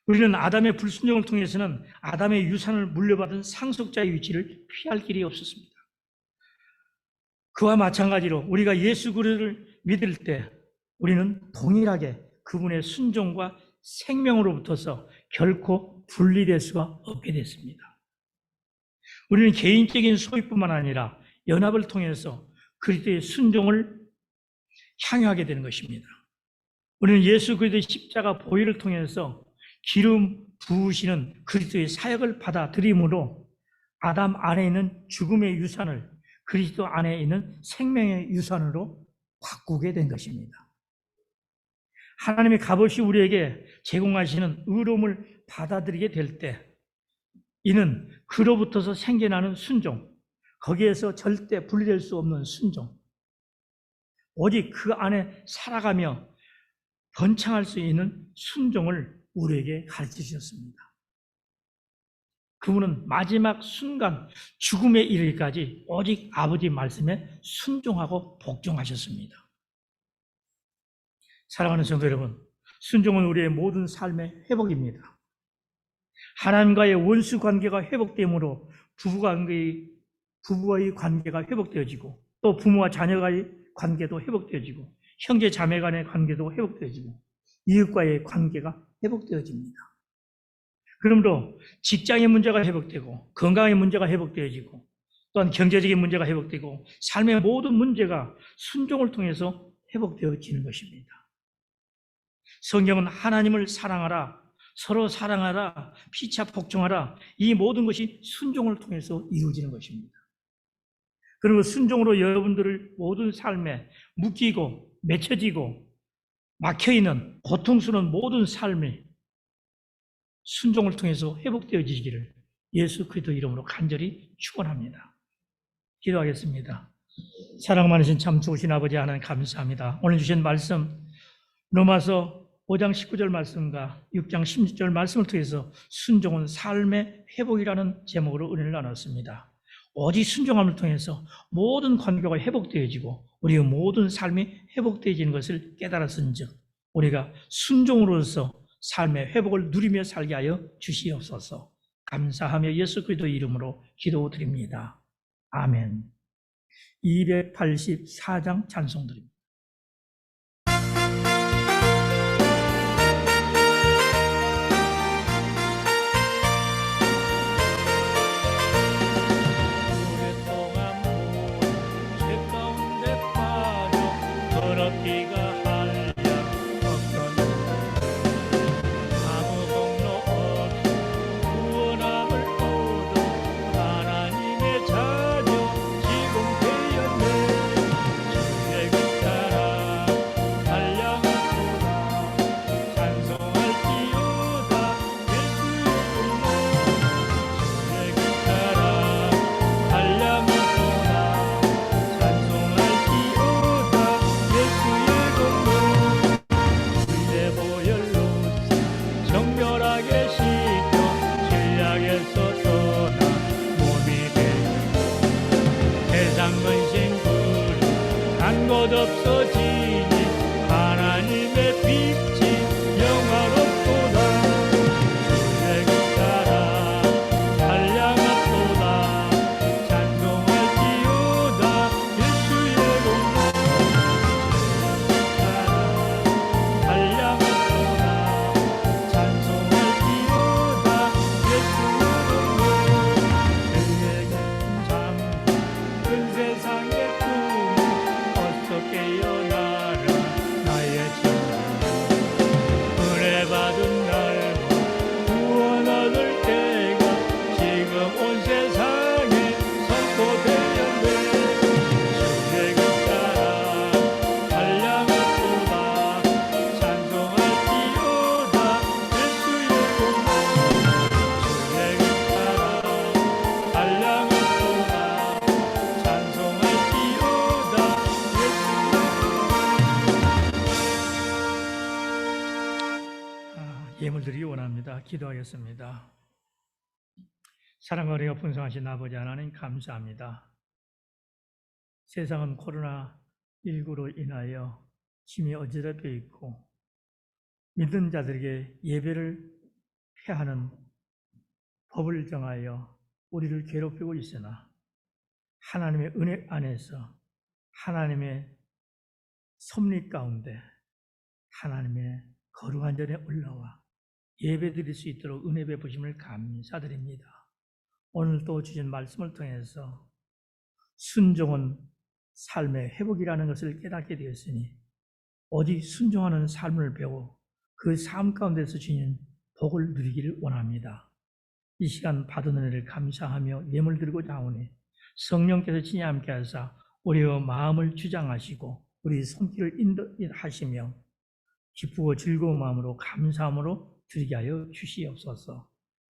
우리는 아담의 불순종을 통해서는 아담의 유산을 물려받은 상속자의 위치를 피할 길이 없었습니다. 그와 마찬가지로 우리가 예수 그리스도를 믿을 때 우리는 동일하게 그분의 순종과 생명으로부터서 결코 분리될 수가 없게 됐습니다. 우리는 개인적인 소유뿐만 아니라 연합을 통해서 그리스도의 순종을 향유하게 되는 것입니다. 우리는 예수 그리스도의 십자가 보혈을 통해서 기름 부으시는 그리스도의 사역을 받아들임으로 아담 안에 있는 죽음의 유산을 그리스도 안에 있는 생명의 유산으로 바꾸게 된 것입니다. 하나님이 값없이 우리에게 제공하시는 의로움을 받아들이게 될 때 이는 그로부터서 생겨나는 순종, 거기에서 절대 분리될 수 없는 순종, 오직 그 안에 살아가며 번창할 수 있는 순종을 우리에게 가르쳐 주셨습니다. 그분은 마지막 순간 죽음에 이르기까지 오직 아버지 말씀에 순종하고 복종하셨습니다. 사랑하는 성도 여러분, 순종은 우리의 모든 삶의 회복입니다. 하나님과의 원수 관계가 회복되므로 부부와의 관계가 회복되어지고 또 부모와 자녀와의 관계도 회복되어지고 형제 자매 간의 관계도 회복되어지고 이웃과의 관계가 회복되어집니다. 그러므로 직장의 문제가 회복되고 건강의 문제가 회복되어지고 또한 경제적인 문제가 회복되고 삶의 모든 문제가 순종을 통해서 회복되어지는 것입니다. 성경은 하나님을 사랑하라, 서로 사랑하라, 피차 복종하라, 이 모든 것이 순종을 통해서 이루어지는 것입니다. 그리고 순종으로 여러분들을 모든 삶에 묶이고 맺혀지고 막혀있는 고통스러운 모든 삶이 순종을 통해서 회복되어지기를 예수 그리스도 이름으로 간절히 축원합니다. 기도하겠습니다. 사랑 많으신 참 좋으신 아버지 하나님 감사합니다. 오늘 주신 말씀 로마서 5장 19절 말씀과 6장 16절 말씀을 통해서 순종은 삶의 회복이라는 제목으로 은혜를 나눴습니다. 오직 순종함을 통해서 모든 관계가 회복되어지고 우리의 모든 삶이 회복되어지는 것을 깨달았은즉 우리가 순종으로서 삶의 회복을 누리며 살게 하여 주시옵소서. 감사하며 예수 그리스도 이름으로 기도드립니다. 아멘. 284장 찬송드립니다. 예물드리기 원합니다. 기도하겠습니다. 사랑과 은혜가 풍성하신 아버지 하나님 감사합니다. 세상은 코로나19로 인하여 힘이 어지럽혀 있고 믿는 자들에게 예배를 폐하는 법을 정하여 우리를 괴롭히고 있으나 하나님의 은혜 안에서 하나님의 섭리 가운데 하나님의 거룩한 전에 올라와 예배드릴 수 있도록 은혜 베푸심을 감사드립니다. 오늘 또 주신 말씀을 통해서 순종은 삶의 회복이라는 것을 깨닫게 되었으니 오직 순종하는 삶을 배워 그 삶 가운데서 주신 복을 누리기를 원합니다. 이 시간 받은 은혜를 감사하며 예물 드리고자 하오니 성령께서 친히 함께 하사 우리의 마음을 주장하시고 우리 손길을 인도하시며 기쁘고 즐거운 마음으로 감사함으로 드리게 하여 주시옵소서.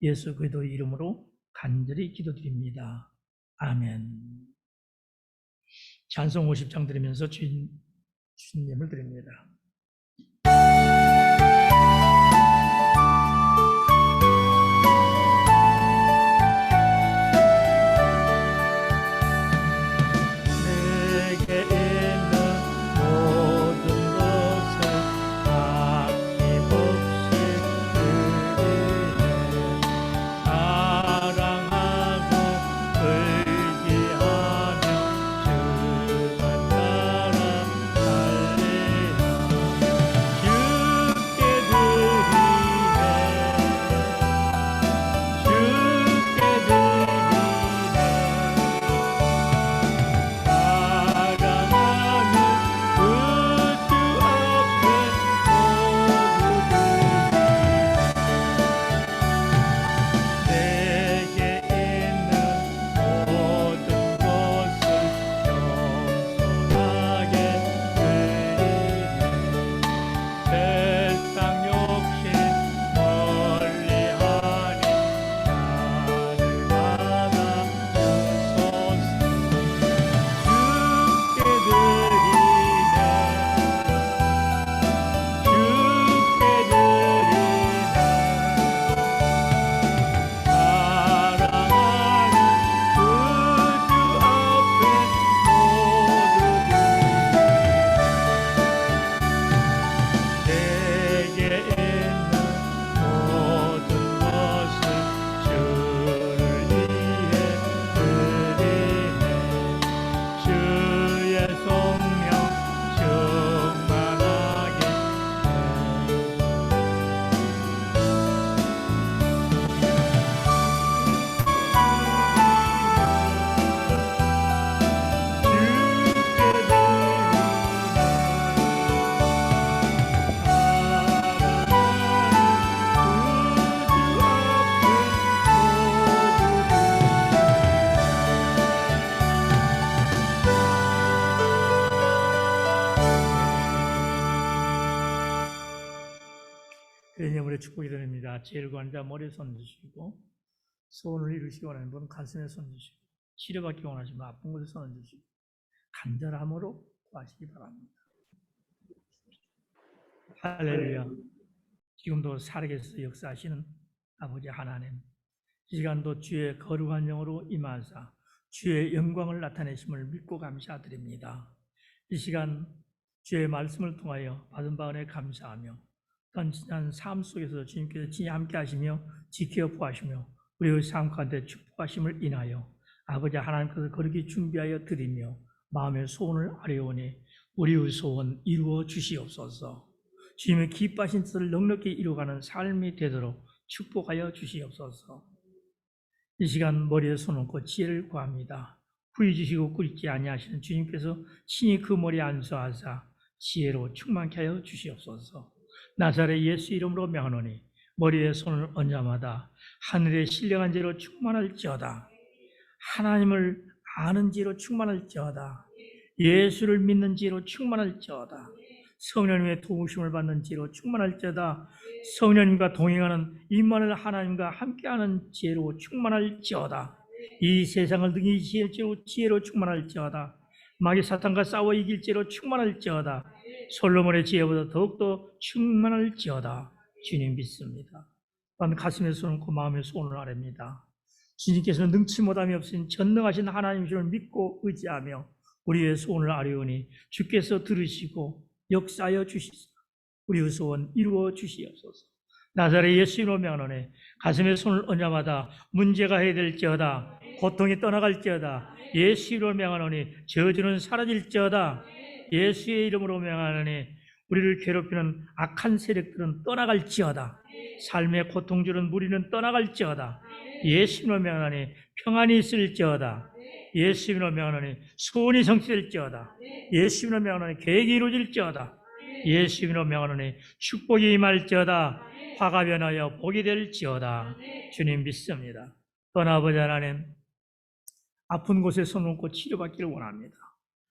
예수 그리스도의 이름으로 간절히 기도드립니다. 아멘. 찬송 50장 드리면서 주님을 드립니다. 예물의 축복이 드립니다. 제일 구한자 머리에 손 드시고 소원을 이루시기 원하는 분은 가슴에 손 드시고 치료받기 원하시면 아픈 곳에 손 드시고 간절함으로 구하시기 바랍니다. 할렐루야. 지금도 살아계셔서 역사하시는 아버지 하나님, 이 시간도 주의 거룩한 영으로 임하사 주의 영광을 나타내심을 믿고 감사드립니다. 이 시간 주의 말씀을 통하여 받은 바 은혜 감사하며 또한 지난 삶 속에서 주님께서 친히 함께 하시며 지켜 보하시며 우리의 삶 가운데 축복하심을 인하여 아버지 하나님께서 거룩히 준비하여 드리며 마음의 소원을 아뢰오니 우리의 소원 이루어 주시옵소서. 주님의 기뻐하신 뜻을 넉넉히 이루어가는 삶이 되도록 축복하여 주시옵소서. 이 시간 머리에 손 얹고 지혜를 구합니다. 후히 주시고 꾸짖지 아니하시는 주님께서 친히 그 머리에 안수하사 지혜로 충만케 하여 주시옵소서. 나사렛 예수 이름으로 명하노니 머리에 손을 얹자마다 하늘의 신령한 지혜로 충만할지어다. 하나님을 아는 지혜로 충만할지어다. 예수를 믿는 지혜로 충만할지어다. 성령님의 도우심을 받는 지혜로 충만할지어다. 성령님과 동행하는 임마누엘 하나님과 함께하는 지혜로 충만할지어다. 이 세상을 등이 지혜로 충만할지어다. 마귀 사탄과 싸워 이길 지혜로 충만할지어다. 솔로몬의 지혜보다 더욱더 충만할지어다. 주님 믿습니다. 또한 가슴에 손을 얹고 마음에 손을 아랩니다. 주님께서는 능치 못함이 없으신 전능하신 하나님이심을 믿고 의지하며 우리의 소원을 아뢰오니 주께서 들으시고 역사하여 주시사 우리의 소원 이루어 주시옵소서. 나사렛 예수님으로 명하노니 가슴에 손을 얹자마다 문제가 해결될지어다, 고통이 떠나갈지어다. 예수님으로 명하노니 저주는 사라질지어다. 예수의 이름으로 명하노니 우리를 괴롭히는 악한 세력들은 떠나갈지어다. 삶의 고통 주는 무리는 떠나갈지어다. 예수님으로 명하노니 평안이 있을지어다. 예수님으로 명하노니 소원이 성취될지어다. 예수님으로 명하노니 계획이 이루어질지어다. 예수님으로 명하노니 축복이 임할지어다. 화가 변하여 복이 될지어다. 주님 믿습니다. 또한 아버지 하나님, 아픈 곳에 손을 얹고 치료받기를 원합니다.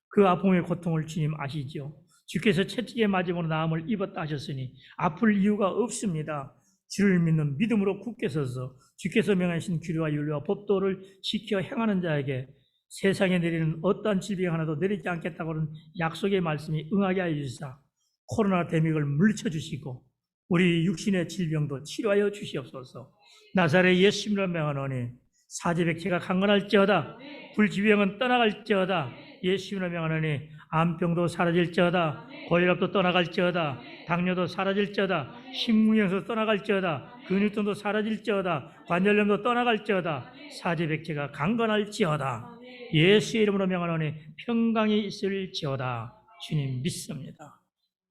그 아픔의 고통을 주님 아시죠? 주께서 채찍에 맞음으로 나음을 입었다 하셨으니 아플 이유가 없습니다. 주를 믿는 믿음으로 굳게 서서 주께서 명하신 규례와 윤리와 법도를 지켜 행하는 자에게 세상에 내리는 어떠한 질병 하나도 내리지 않겠다고는 약속의 말씀이 응하게 하여 주시사 코로나 대믹을 물리쳐 주시고 우리 육신의 질병도 치료하여 주시옵소서. 나사렛 예수님으로 명하노니 사지백체가 강건할지어다. 불지병은 떠나갈지어다. 예수님으로 명하노니 암병도 사라질지어다. 고혈압도 떠나갈지어다. 당뇨도 사라질지어다. 심근경도 떠나갈지어다. 근육통도 사라질지어다. 관절염도 떠나갈지어다. 사지백체가 강건할지어다. 예수의 이름으로 명하노니 평강이 있을지어다. 주님 믿습니다.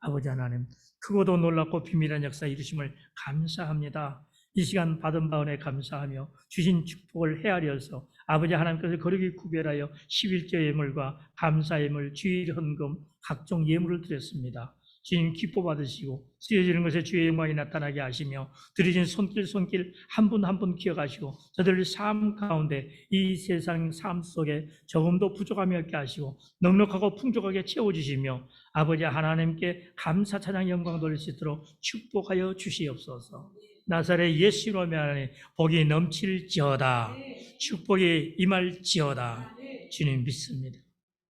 아버지 하나님, 크고도 놀랍고 비밀한 역사 이루심을 감사합니다. 이 시간 받은 바은혜 감사하며 주신 축복을 헤아려서 아버지 하나님께서 거룩히 구별하여 11조 예물과 감사 예물, 주일 헌금, 각종 예물을 드렸습니다. 주님 기뻐 받으시고 쓰여지는 것에 주의 영광이 나타나게 하시며 드려진 손길 한 분 한 분 기억하시고 저들 삶 가운데 이 세상 삶 속에 조금도 부족함이 없게 하시고 넉넉하고 풍족하게 채워주시며 아버지 하나님께 감사 찬양 영광 돌릴 수 있도록 축복하여 주시옵소서. 나사렛 예수로 명하니 복이 넘칠지어다. 축복이 임할지어다. 주님 믿습니다.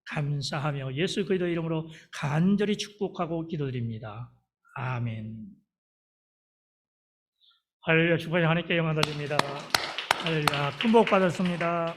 감사하며 예수 그리스도 이름으로 간절히 축복하고 기도드립니다. 아멘. 할렐루야. 축복하신 하나님께 영광 돌립니다. 할렐루야. 큰 복 받았습니다.